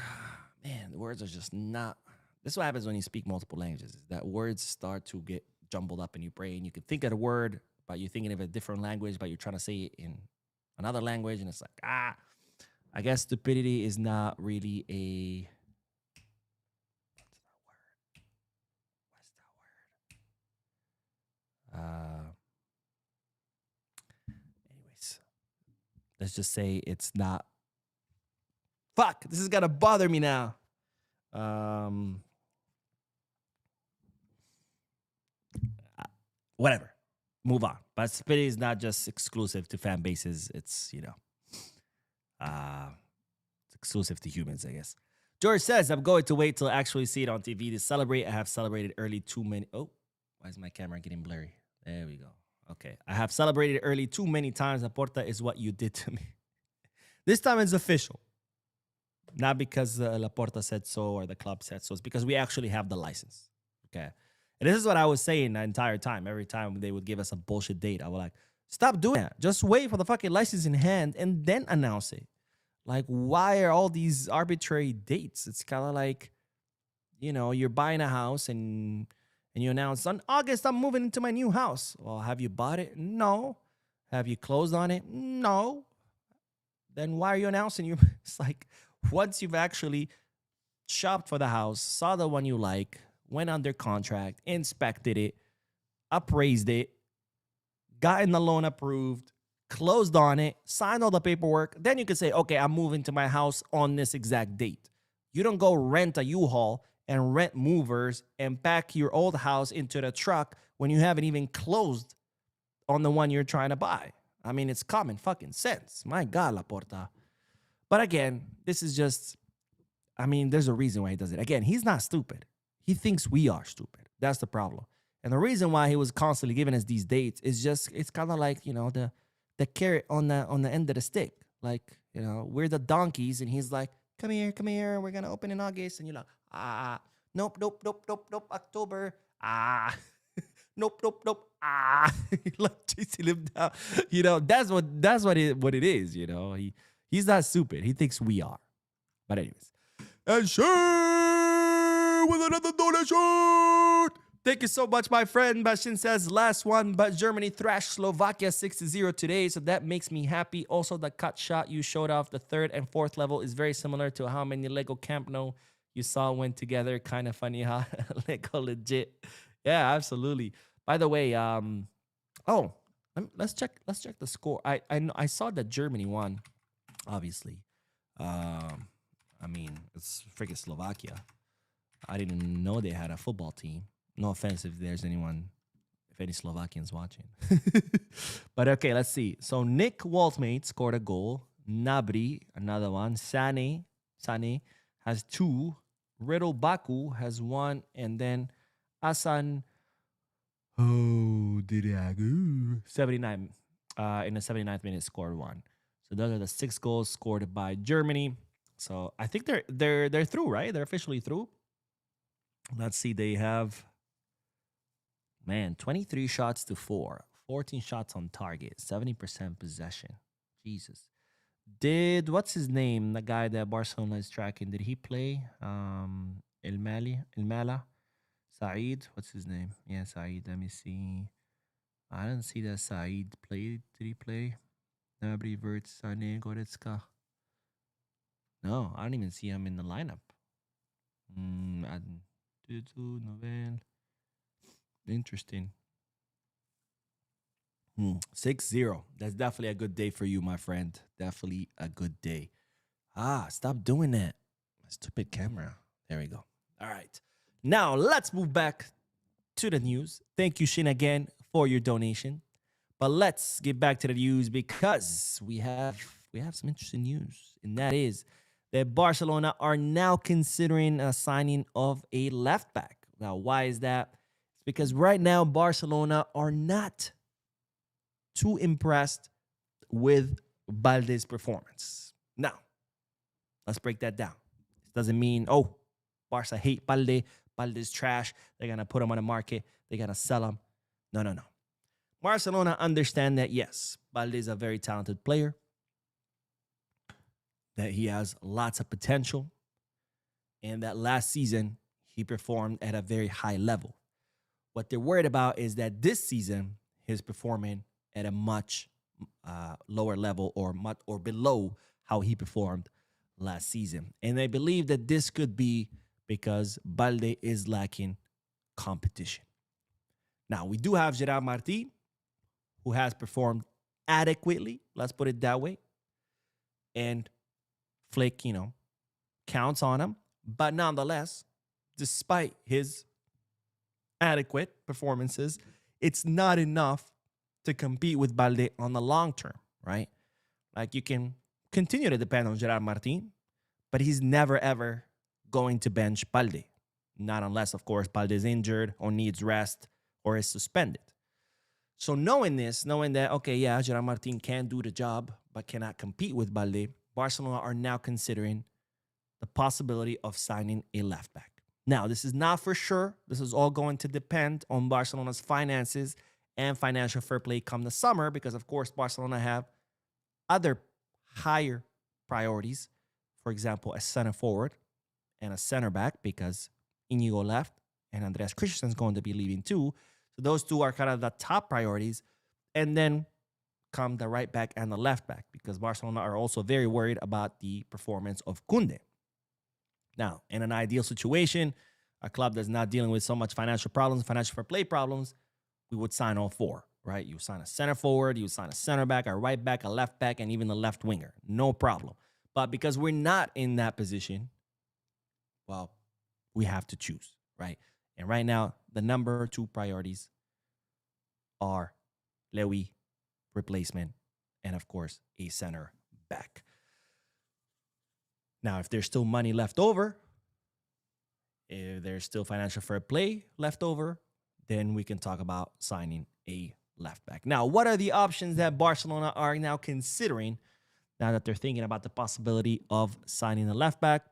Man, the words are just not. This is what happens when you speak multiple languages, is that words start to get jumbled up in your brain. You can think of a word, but you're thinking of a different language, but you're trying to say it in another language. And it's like, I guess stupidity is not really a, what's that word? Anyways, let's just say it's not. Fuck, this is gonna bother me now. Whatever. Move on. But stupidity is not just exclusive to fan bases. It's, it's exclusive to humans, I guess. George says, I'm going to wait till I actually see it on TV to celebrate. I have celebrated early too many. Oh, why is my camera getting blurry? There we go. Okay. I have celebrated early too many times. Laporta is what you did to me. This time it's official. Not because Laporta said so or the club said so. It's because we actually have the license. Okay. And this is what I was saying the entire time. Every time they would give us a bullshit date, I was like, stop doing that. Just wait for the fucking license in hand and then announce it. Like, why are all these arbitrary dates? It's kind of like, you're buying a house and you announce, on August, I'm moving into my new house. Well, have you bought it? No. Have you closed on it? No. Then why are you announcing? It's like, once you've actually shopped for the house, saw the one you like, went under contract, inspected it, appraised it, gotten the loan approved, closed on it, signed all the paperwork, then you can say, okay, I'm moving to my house on this exact date. You don't go rent a U-Haul and rent movers and pack your old house into the truck when you haven't even closed on the one you're trying to buy. I mean, it's common fucking sense. My God, Laporta. But again, this is just, there's a reason why he does it. Again, he's not stupid. He thinks we are stupid. That's the problem. And the reason why he was constantly giving us these dates is just, it's kind of like, the carrot on the end of the stick. Like, we're the donkeys, and he's like, come here, we're going to open in August. And you're like, nope, October, nope, like chasing him down. That's what it is, He's not stupid. He thinks we are. But anyways. And share with another donation. Thank you so much, my friend. Bashin says, last one, but Germany thrashed Slovakia 6-0 today, so that makes me happy. Also, the cut shot you showed off the third and fourth level is very similar to how many Lego Camp Nou you saw went together. Kind of funny, huh? Lego legit. Yeah, absolutely. By the way, let's check the score. I saw that Germany won. Obviously, it's freaking Slovakia. I didn't know they had a football team. No offense if there's any Slovakians watching. But okay, let's see. So Nick Waltmate scored a goal. Nabri, another one. Sane has 2. Riddle Baku has one, and then Asan. Oh, did I go? 79 in the 79th minute scored one. So those are the 6 goals scored by Germany. So I think they're through, right? They're officially through. Let's see. They have 23 shots to 4, 14 shots on target, 70% possession. Jesus. What's his name? The guy that Barcelona is tracking. Did he play? El Mala? Saeed? What's his name? Yeah, Saeed. Let me see. I didn't see that Saeed played. Did he play? Nabri Verts, Sane, Goretzka. No, I don't even see him in the lineup. Novel. Interesting. 6-0. That's definitely a good day for you, my friend. Definitely a good day. Stop doing that. Stupid camera. There we go. All right. Now let's move back to the news. Thank you, Shin, again for your donation. But let's get back to the news because we have some interesting news, and that is that Barcelona are now considering a signing of a left back. Now, why is that? It's because right now Barcelona are not too impressed with Balde's performance. Now, let's break that down. It doesn't mean, Barca hate Balde. Balde's trash. They're going to put him on the market. They're going to sell him. No. Barcelona understand that, yes, Balde is a very talented player, that he has lots of potential, and that last season he performed at a very high level. What they're worried about is that this season he's performing at a much lower level or below how he performed last season. And they believe that this could be because Balde is lacking competition. Now, we do have Gerard Martí, who has performed adequately, let's put it that way. And Flick, counts on him. But nonetheless, despite his adequate performances, it's not enough to compete with Balde on the long term, right? Like, you can continue to depend on Gerard Martín, but he's never, ever going to bench Balde. Not unless, of course, Balde is injured or needs rest or is suspended. So knowing that, okay, yeah, Gerard Martín can do the job but cannot compete with Balde, Barcelona are now considering the possibility of signing a left back. Now, this is not for sure. This is all going to depend on Barcelona's finances and financial fair play come the summer because, of course, Barcelona have other higher priorities. For example, a center forward and a center back because Inigo left and Andreas Christensen is going to be leaving too. So those two are kind of the top priorities. And then come the right back and the left back because Barcelona are also very worried about the performance of Koundé. Now, in an ideal situation, a club that's not dealing with so much financial problems, financial fair play problems, we would sign all four, right? You sign a center forward, you sign a center back, a right back, a left back, and even the left winger. No problem. But because we're not in that position, well, we have to choose, right? And right now, the number 2 priorities are Lewy, replacement, and of course, a center back. Now, if there's still money left over, if there's still financial fair play left over, then we can talk about signing a left back. Now, what are the options that Barcelona are now considering now that they're thinking about the possibility of signing a left back?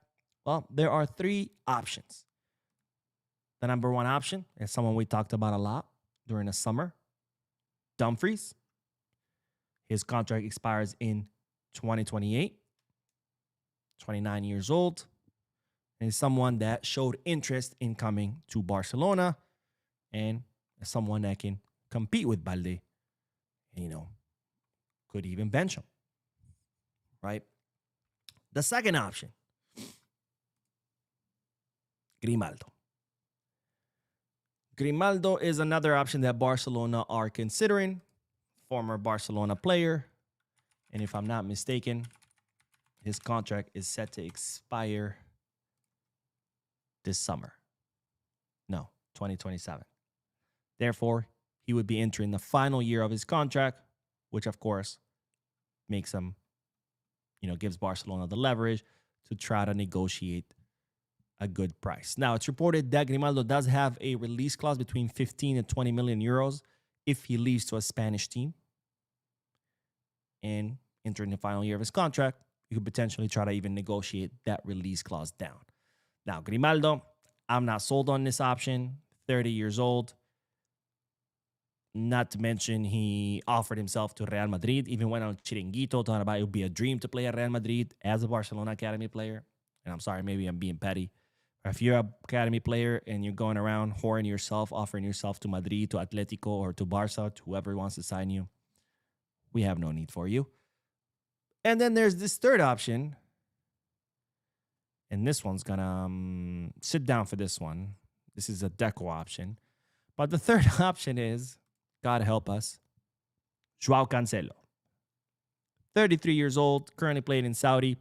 Well, there are 3 options. The number 1 option is someone we talked about a lot during the summer, Dumfries. His contract expires in 2028, 29 years old, and is someone that showed interest in coming to Barcelona and is someone that can compete with Balde and, could even bench him, right? The second option, Grimaldo. Grimaldo is another option that Barcelona are considering. Former Barcelona player. And if I'm not mistaken, his contract is set to expire this summer. No, 2027. Therefore, he would be entering the final year of his contract, which of course makes him, gives Barcelona the leverage to try to negotiate a good price. Now, it's reported that Grimaldo does have a release clause between 15 and 20 million euros if he leaves to a Spanish team. And entering the final year of his contract, you could potentially try to even negotiate that release clause down. Now, Grimaldo, I'm not sold on this option. 30 years old. Not to mention, he offered himself to Real Madrid, even went on Chiringuito, talking about it would be a dream to play at Real Madrid as a Barcelona Academy player. And I'm sorry, maybe I'm being petty. If you're an Academy player and you're going around whoring yourself, offering yourself to Madrid, to Atletico, or to Barca, to whoever wants to sign you, we have no need for you. And then there's this third option. And this one's going to sit down for this one. This is a Deco option. But the third option is, God help us, Joao Cancelo. 33 years old, currently playing in Saudi.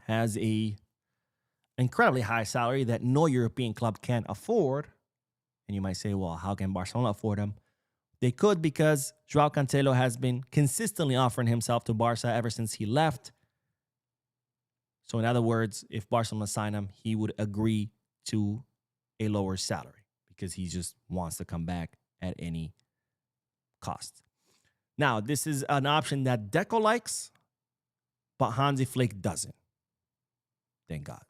Has a incredibly high salary that no European club can afford. And you might say, well, how can Barcelona afford him? They could, because Joao Cancelo has been consistently offering himself to Barca ever since he left. So in other words, if Barcelona sign him, he would agree to a lower salary because he just wants to come back at any cost. Now, this is an option that Deco likes, but Hansi Flick doesn't. Thank God.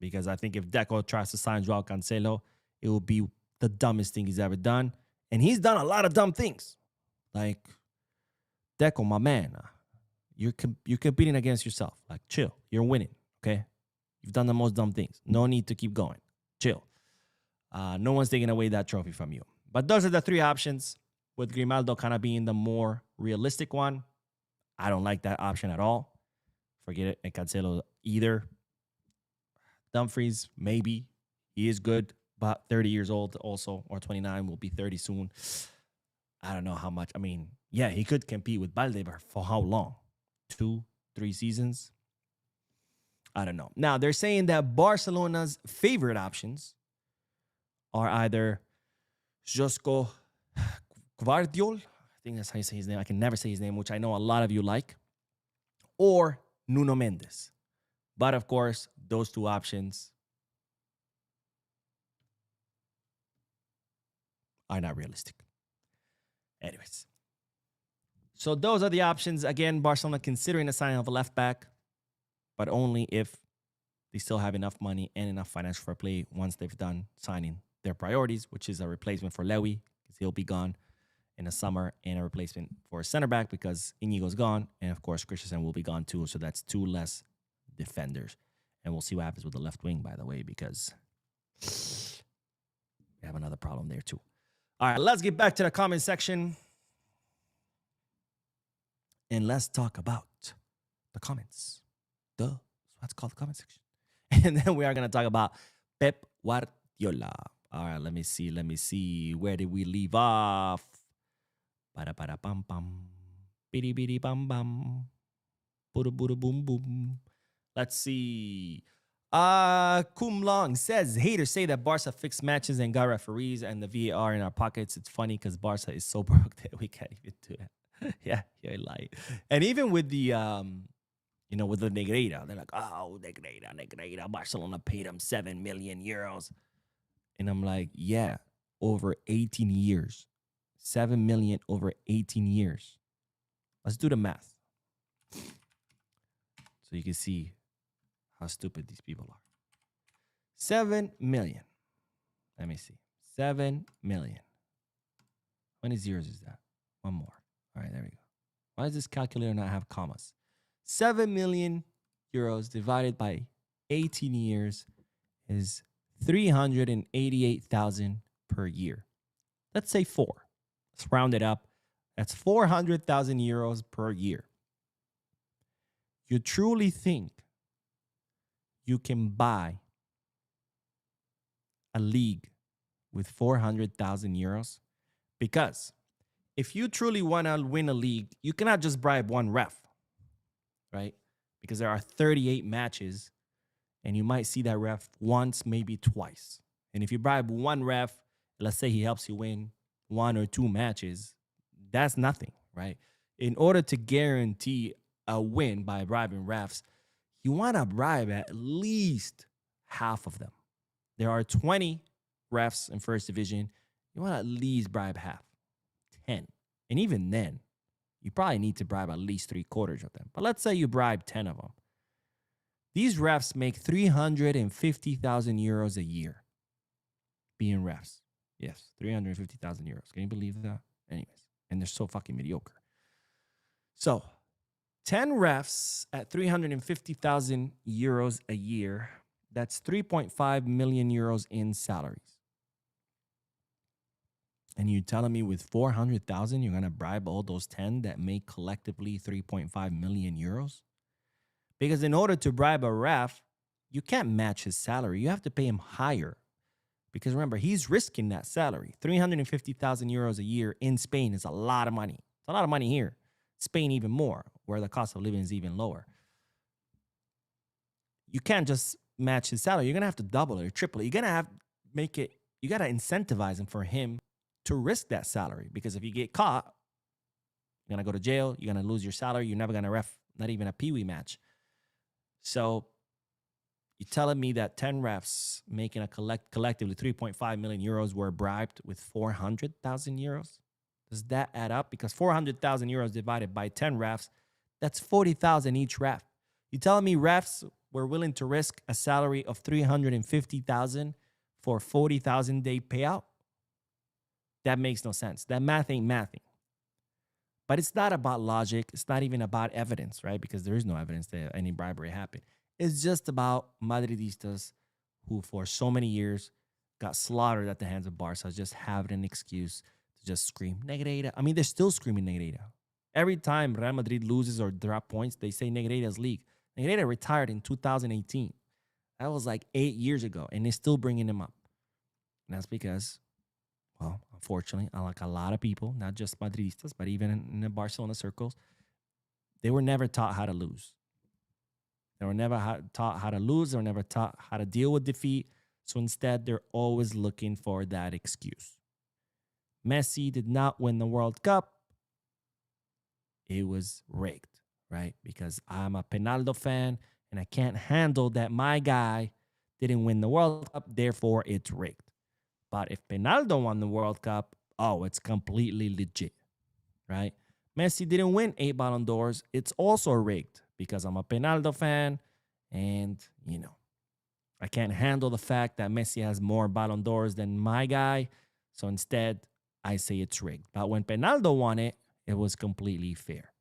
Because I think if Deco tries to sign Joao Cancelo, it will be the dumbest thing he's ever done. And he's done a lot of dumb things. Like, Deco, my man, you're competing against yourself. Like, chill. You're winning, okay? You've done the most dumb things. No need to keep going. Chill. No one's taking away that trophy from you. But those are the three options, with Grimaldo kind of being the more realistic one. I don't like that option at all. Forget it. And Cancelo either. Dumfries, maybe. He is good, but 30 years old also, or 29, will be 30 soon. I don't know how much. I mean, yeah, he could compete with Balde, but for how long? 2, 3 seasons? I don't know. Now, they're saying that Barcelona's favorite options are either Josko Guardiola, I think that's how you say his name. I can never say his name, which I know a lot of you like, or Nuno Mendes. But of course, those two options are not realistic. Anyways, so those are the options. Again, Barcelona considering the signing of a left back, but only if they still have enough money and enough financial fair play once they've done signing their priorities, which is a replacement for Lewy, because he'll be gone in the summer, and a replacement for a center back because Inigo's gone, and of course Christensen will be gone too. So that's 2 less defenders, and we'll see what happens with the left wing, by the way, because we have another problem there too. All right, let's get back to the comment section, and let's talk about the comments. That's what's called the comment section. And then we are going to talk about Pep Guardiola. All right, let me see. Where did we leave off? Ba-da-ba-da-bum-bum. Bidi-bidi-bum-bum. Buda-buda-boom-boom. Let's see. Kum Long says, haters say that Barca fixed matches and got referees and the VAR in our pockets. It's funny because Barca is so broke that we can't even do that. yeah, you're lying. And even with the, with the Negreira, they're like, oh, Negreira. Barcelona paid him 7 million euros. And I'm like, yeah, over 18 years. 7 million over 18 years. Let's do the math. So you can see how stupid these people are. 7 million. Let me see. 7 million. How many zeros is that? One more. All right, there we go. Why does this calculator not have commas? 7 million euros divided by 18 years is 388,000 per year. Let's say 4. Let's round it up. That's 400,000 euros per year. You truly think you can buy a league with 400,000 euros? Because if you truly want to win a league, you cannot just bribe one ref, right? Because there are 38 matches, and you might see that ref once, maybe twice. And if you bribe one ref, let's say he helps you win 1 or 2 matches, that's nothing, right? In order to guarantee a win by bribing refs, you want to bribe at least half of them. There are 20 refs in first division. You want to at least bribe half, 10. And even then, you probably need to bribe at least 3/4 of them. But let's say you bribe 10 of them. These refs make 350,000 euros a year being refs. Yes, 350,000 euros. Can you believe that? Anyways, and they're so fucking mediocre. So 10 refs at 350,000 euros a year, that's 3.5 million euros in salaries. And you're telling me with 400,000, you're going to bribe all those 10 that make collectively 3.5 million euros? Because in order to bribe a ref, you can't match his salary. You have to pay him higher. Because remember, he's risking that salary. 350,000 euros a year in Spain is a lot of money. It's a lot of money here. Spain even more, where the cost of living is even lower. You can't just match his salary. You're going to have to double it or triple it. You're going to have to make it, you got to incentivize him for him to risk that salary. Because if you get caught, you're going to go to jail. You're going to lose your salary. You're never going to ref, not even a peewee match. So you're telling me that 10 refs making a collectively 3.5 million euros were bribed with 400,000 euros? Does that add up? Because 400,000 euros divided by 10 refs, that's 40,000 each ref. You telling me refs were willing to risk a salary of 350,000 for 40,000 day payout? That makes no sense. That math ain't mathing. But it's not about logic. It's not even about evidence, right? Because there is no evidence that any bribery happened. It's just about Madridistas who for so many years got slaughtered at the hands of Barca, just having an excuse to just scream, Negrita. I mean, they're still screaming Negrita. Every time Real Madrid loses or drop points, they say Negrita's league. Negrita retired in 2018. That was like 8 years ago, and they're still bringing him up. And that's because, well, unfortunately, unlike a lot of people, not just Madridistas, but even in the Barcelona circles, they were never taught how to lose. They were never taught how to lose. They were never taught how to deal with defeat. So instead, they're always looking for that excuse. Messi did not win the World Cup. It was rigged, right? Because I'm a Penaldo fan, and I can't handle that my guy didn't win the World Cup. Therefore, it's rigged. But if Penaldo won the World Cup, oh, it's completely legit, right? Messi didn't win 8 Ballon d'Ors. It's also rigged because I'm a Penaldo fan and, you know, I can't handle the fact that Messi has more Ballon d'Ors than my guy. So instead, I say it's rigged. But when Penaldo won it, it was completely fair.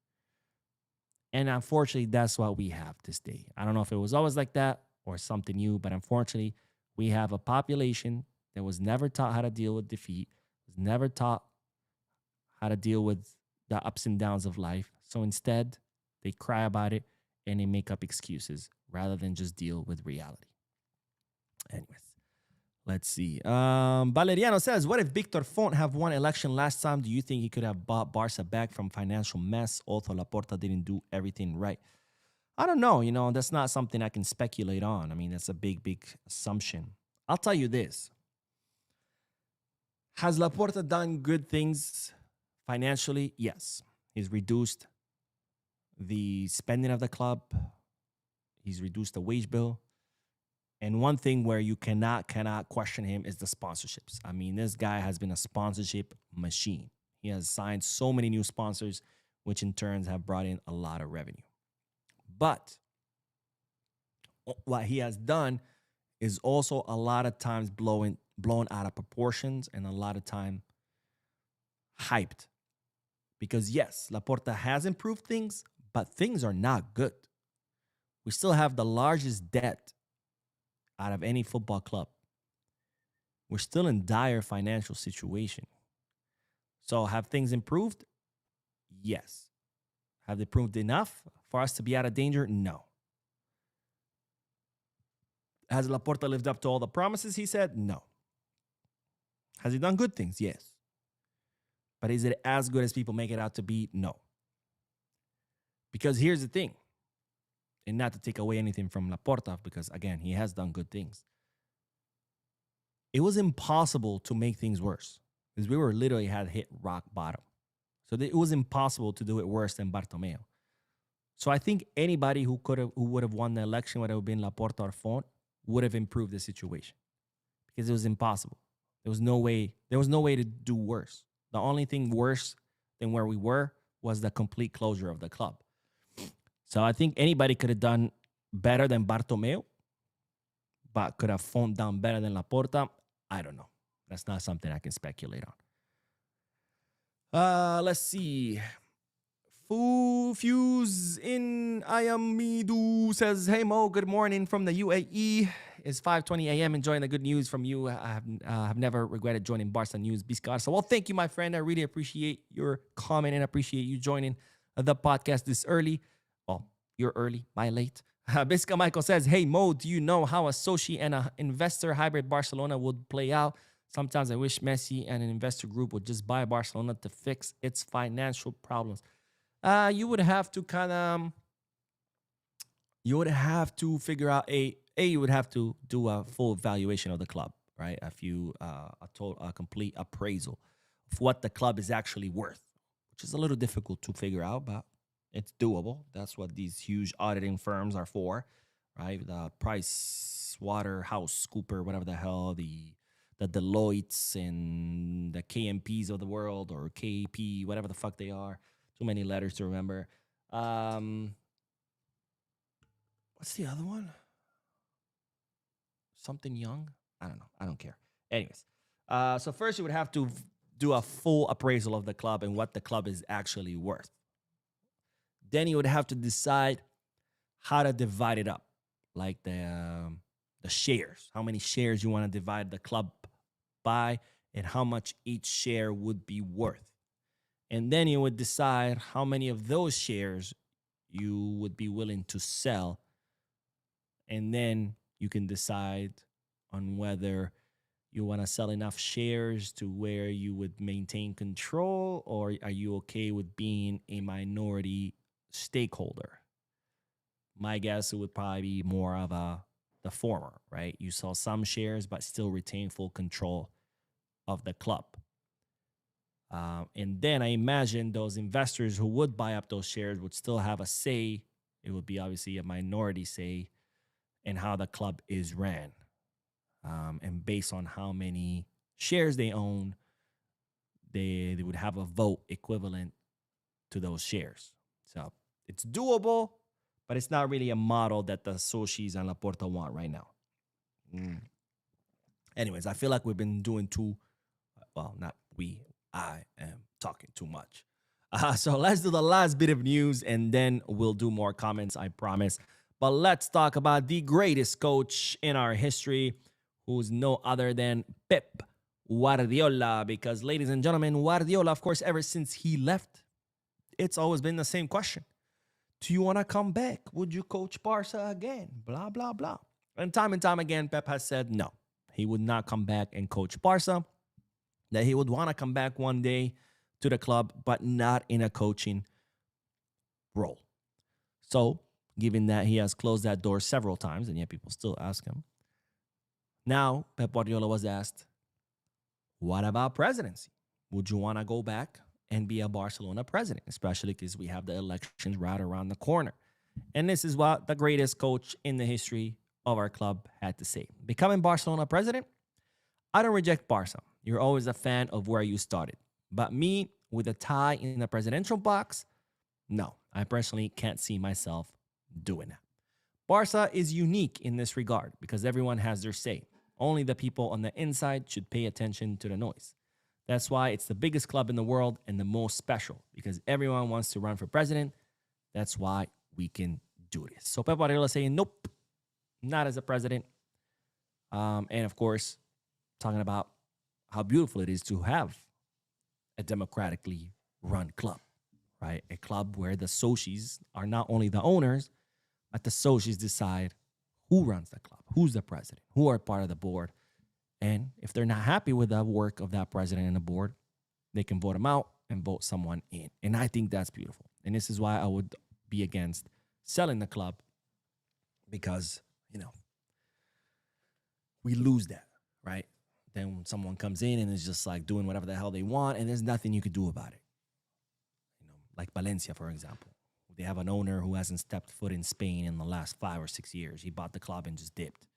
And unfortunately, that's what we have this day. I don't know if it was always like that or something new, but unfortunately, we have a population that was never taught how to deal with defeat, was never taught how to deal with the ups and downs of life. So instead, they cry about it and they make up excuses rather than just deal with reality. Anyways, let's see. Valeriano says, what if Victor Font have won election last time? Do you think he could have bought Barca back from financial mess? Although Laporta didn't do everything right. I don't know. You know, that's not something I can speculate on. I mean, that's a big, big assumption. I'll tell you this. Has Laporta done good things financially? Yes. He's reduced the spending of the club. He's reduced the wage bill. And one thing where you cannot question him is the sponsorships. I mean, this guy has been a sponsorship machine. He has signed so many new sponsors, which in turn have brought in a lot of revenue. But what he has done is also a lot of times blown out of proportions and a lot of time hyped. Because yes, Laporta has improved things, but things are not good. We still have the largest debt out of any football club. We're still in dire financial situation. So have things improved? Yes. Have they improved enough for us to be out of danger? No. Has Laporta lived up to all the promises he said? No. Has he done good things? Yes. But is it as good as people make it out to be? No. Because here's the thing. And not to take away anything from Laporta, because again, he has done good things. It was impossible to make things worse because we were literally had hit rock bottom. So it was impossible to do it worse than Bartomeu. So I think anybody who would have won the election, whether it would have been Laporta or Font, would have improved the situation because it was impossible. There was no way. There was no way to do worse. The only thing worse than where we were was the complete closure of the club. So I think anybody could have done better than Bartomeu, but could have Font done better than Laporta. I don't know. That's not something I can speculate on. Let's see. Fuse in Ayamidu says, "Hey Mo, good morning from the UAE. It's 5:20 a.m. Enjoying the good news from you. I have never regretted joining Barca News. Biscarsa. Well, thank you, my friend. I really appreciate your comment and appreciate you joining the podcast this early. Well, you're early, my late. Bisca Michael says, "Hey Mo, do you know how a Soci and an investor hybrid Barcelona would play out? Sometimes I wish Messi and an investor group would just buy Barcelona to fix its financial problems." You would have to figure out you would have to do a full evaluation of the club, right? A complete appraisal of what the club is actually worth, which is a little difficult to figure out, but it's doable. That's what these huge auditing firms are for, right? The Price Waterhouse Cooper, whatever the hell, the Deloittes and the KMPs of the world, or KP, whatever the fuck they are. Too many letters to remember. What's the other one? Something Young? I don't know. I don't care. Anyways, so first you would have to do a full appraisal of the club and what the club is actually worth. Then you would have to decide how to divide it up, like the shares. How many shares you want to divide the club by, and how much each share would be worth. And then you would decide how many of those shares you would be willing to sell. And then you can decide on whether you want to sell enough shares to where you would maintain control, or are you okay with being a minority stakeholder? My guess, it would probably be more of the former, right? You sell some shares, but still retain full control of the club. And then I imagine those investors who would buy up those shares would still have a say. It would be obviously a minority say in how the club is ran. And based on how many shares they own, they would have a vote equivalent to those shares. So it's doable, but it's not really a model that the Socis and Laporta want right now. Anyways, I feel like we've been doing I am talking too much. So let's do the last bit of news and then we'll do more comments, I promise. But let's talk about the greatest coach in our history, who's no other than Pep Guardiola. Because, ladies and gentlemen, Guardiola, of course, ever since he left, it's always been the same question. Do you want to come back? Would you coach Barca again? Blah, blah, blah. And time again, Pep has said no. He would not come back and coach Barca. That he would want to come back one day to the club, but not in a coaching role. So, given that he has closed that door several times, and yet people still ask him, now Pep Guardiola was asked, what about presidency? Would you want to go back and be a Barcelona president, especially because we have the elections right around the corner? And this is what the greatest coach in the history of our club had to say. Becoming Barcelona president? I don't reject Barca. You're always a fan of where you started. But me, with a tie in the presidential box, no, I personally can't see myself doing that. Barca is unique in this regard because everyone has their say. Only the people on the inside should pay attention to the noise. That's why it's the biggest club in the world and the most special, because everyone wants to run for president. That's why we can do this. So Pep Guardiola saying, nope, not as a president. And of course, talking about how beautiful it is to have a democratically run club, right? A club where the Socis are not only the owners, but the Socis decide who runs the club, who's the president, who are part of the board. And if they're not happy with the work of that president and the board, they can vote him out and vote someone in. And I think that's beautiful. And this is why I would be against selling the club, because, we lose that, right? Then when someone comes in and is just like doing whatever the hell they want, and there's nothing you could do about it. Like Valencia, for example, who They have an owner who hasn't stepped foot in Spain in the last 5 or 6 years. He bought the club and just dipped.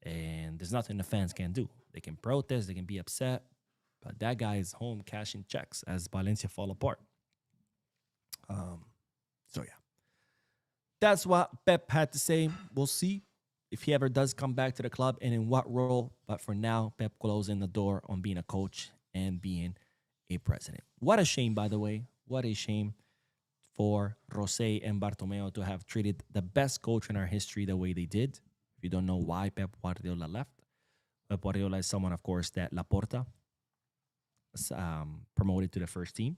And there's nothing the fans can do. They can protest, they can be upset, but that guy is home cashing checks as Valencia fall apart. So yeah, that's what Pep had to say. We'll see if he ever does come back to the club and in what role. But for now, Pep closing the door on being a coach and being a president. What a shame, by the way. What a shame for Jose and Bartomeu to have treated the best coach in our history the way they did. If you don't know why Pep Guardiola left, Pep Guardiola is someone, of course, that Laporta promoted to the first team.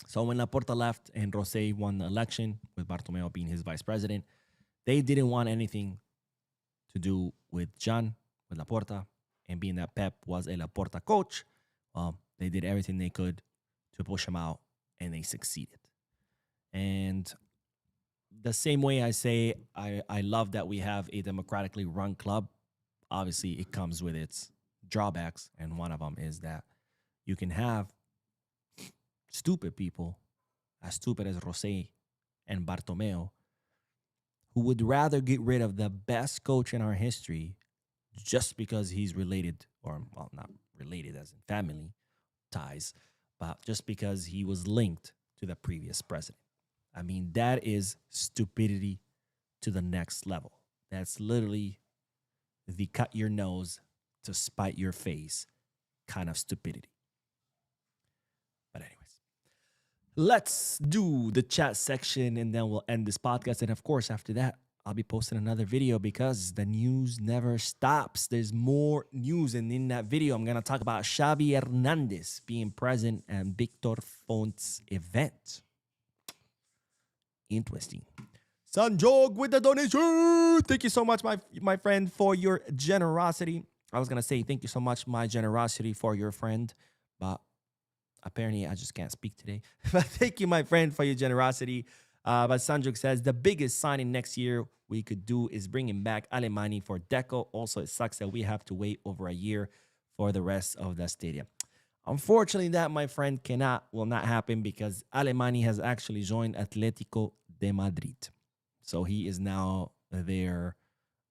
So when Laporta left and Jose won the election, with Bartomeu being his vice president, they didn't want anything to do with Joan, with Laporta, and being that Pep was a Laporta coach, they did everything they could to push him out, and they succeeded. And the same way I say I love that we have a democratically run club, obviously it comes with its drawbacks, and one of them is that you can have stupid people, as stupid as Jose and Bartomeu, who would rather get rid of the best coach in our history just because he's related, or, well, not related as in family ties, but just because he was linked to the previous president. I mean, that is stupidity to the next level. That's literally the cut your nose to spite your face kind of stupidity. But anyways, let's do the chat section and then we'll end this podcast. And of course, after that, I'll be posting another video because the news never stops. There's more news. And in that video, I'm going to talk about Xavi Hernandez being present at Victor Font's event. Interesting. Sanjog with the donation. Thank you so much, my friend, for your generosity. I was going to say thank you so much, my generosity for your friend, but apparently I just can't speak today. But thank you, my friend, for your generosity. But Sanjog says the biggest signing next year we could do is bringing back Alemany for Deco. Also, it sucks that we have to wait over a year for the rest of the stadium. Unfortunately, that, my friend, will not happen because Alemany has actually joined Atletico de Madrid. So he is now their,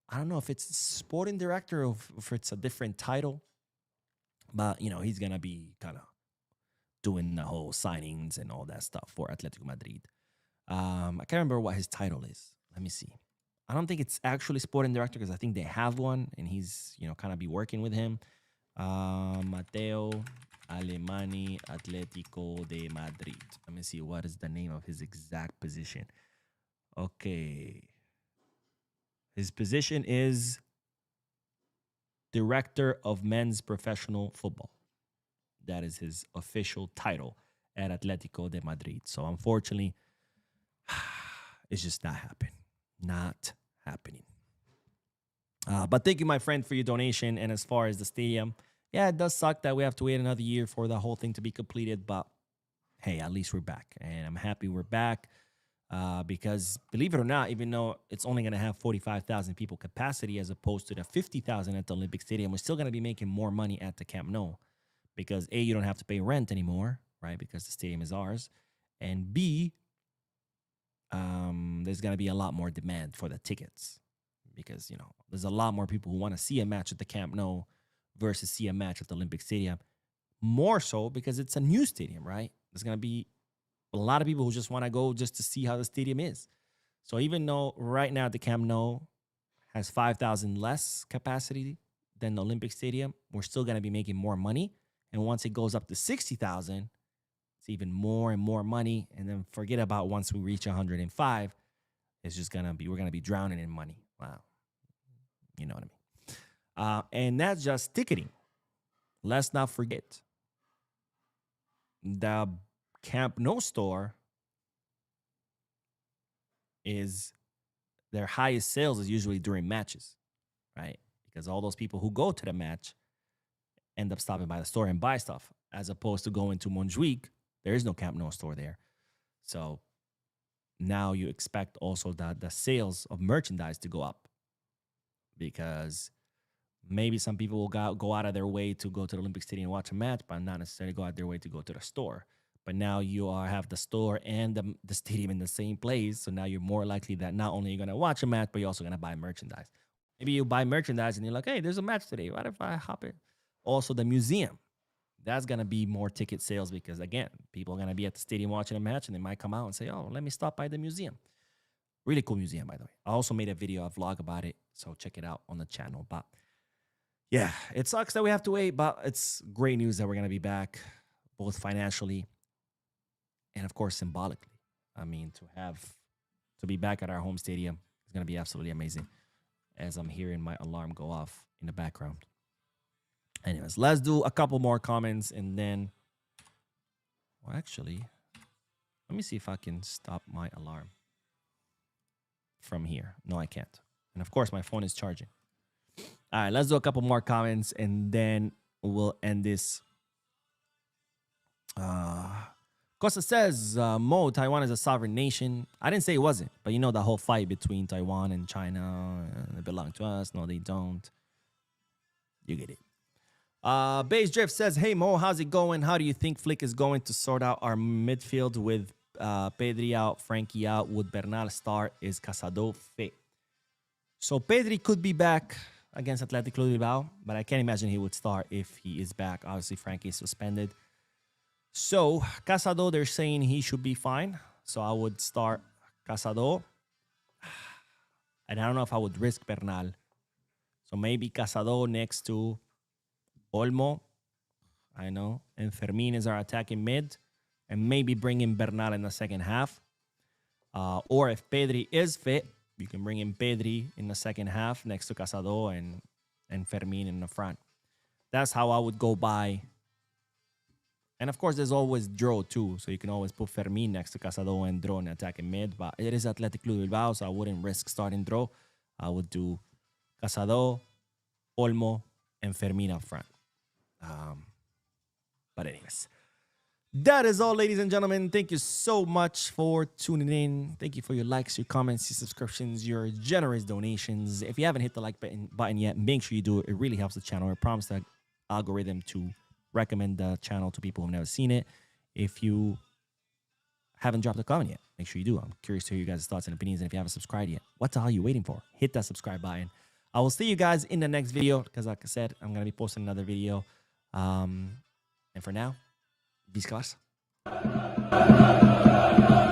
I don't know if it's sporting director or if it's a different title, but, you know, he's going to be kind of doing the whole signings and all that stuff for Atletico Madrid. I can't remember what his title is. Let me see. I don't think it's actually sporting director because I think they have one and he's, you know, kind of be working with him. Mateo Alemany, Atletico de Madrid. Let me see. What is the name of his exact position? Okay. His position is Director of Men's Professional Football. That is his official title at Atletico de Madrid. So unfortunately, it's just not happening. Not happening. But thank you, my friend, for your donation. And as far as the stadium, yeah, it does suck that we have to wait another year for the whole thing to be completed. But hey, at least we're back. And I'm happy we're back because, believe it or not, even though it's only going to have 45,000 people capacity as opposed to the 50,000 at the Olympic Stadium, we're still going to be making more money at the Camp Nou because, A, you don't have to pay rent anymore, right, because the stadium is ours. And B, there's going to be a lot more demand for the tickets because, you know, there's a lot more people who want to see a match at the Camp Nou versus see a match at the Olympic Stadium. More so because it's a new stadium, right? There's going to be a lot of people who just want to go just to see how the stadium is. So even though right now the Camp Nou has 5,000 less capacity than the Olympic Stadium, we're still going to be making more money. And once it goes up to 60,000, it's even more and more money. And then forget about once we reach 105, it's just going to be, we're going to be drowning in money. Wow. You know what I mean? And that's just ticketing. Let's not forget the Camp Nou store is their highest sales is usually during matches, right? Because all those people who go to the match end up stopping by the store and buy stuff, as opposed to going to Montjuic. There is no Camp Nou store there. So now you expect also that the sales of merchandise to go up because maybe some people will go out of their way to go to the Olympic Stadium and watch a match, but not necessarily go out their way to go to the store. but now you have the store and the stadium in the same place. So now you're more likely that not only you're going to watch a match, but you're also going to buy merchandise. Maybe you buy merchandise and you're like, hey, there's a match today. What if I hop in? Also, the museum. That's going to be more ticket sales because, again, people are going to be at the stadium watching a match and they might come out and say, oh, let me stop by the museum. Really cool museum, by the way. I also made a video, a vlog about it, so check it out on the channel. But yeah, it sucks that we have to wait, but it's great news that we're going to be back, both financially and, of course, symbolically. I mean, to be back at our home stadium is going to be absolutely amazing, as I'm hearing my alarm go off in the background. Anyways, let's do a couple more comments and then, well, actually, let me see if I can stop my alarm from here. No, I can't. And of course, my phone is charging. All right, let's do a couple more comments and then we'll end this. Costa says, Mo, Taiwan is a sovereign nation. I didn't say it wasn't, but you know the whole fight between Taiwan and China. They belong to us. No, they don't. You get it. Base Drift says, hey, Mo, how's it going? How do you think Flick is going to sort out our midfield with Pedri out, Frankie out? Would Bernal start? Is Casado fit? So Pedri could be back against Athletic Club Bilbao, but I can't imagine he would start if he is back. Obviously, Frankie is suspended. So Casado, they're saying he should be fine. So I would start Casado. And I don't know if I would risk Bernal. So maybe Casado next to Olmo, I know, and Fermin is our attacking mid, and maybe bring in Bernal in the second half. Or if Pedri is fit, you can bring in Pedri in the second half next to Casado and Fermin in the front. That's how I would go by. And of course, there's always Dro too, so you can always put Fermin next to Casado and Dro in attacking mid. But it is Athletic Club Bilbao, so I wouldn't risk starting Dro. I would do Casado, Olmo, and Fermin up front. But anyways, that is all, ladies and gentlemen. Thank you so much for tuning in. Thank you for your likes, your comments, your subscriptions, your generous donations. If you haven't hit the like button yet, make sure you do it. It really helps the channel. It prompts the algorithm to recommend the channel to people who've never seen it. If you haven't dropped a comment yet, make sure you do. I'm curious to hear you guys' thoughts and opinions. And if you haven't subscribed yet, what the hell are you waiting for? Hit that subscribe button. I will see you guys in the next video because, like I said, I'm going to be posting another video. And for now, Visca Barça.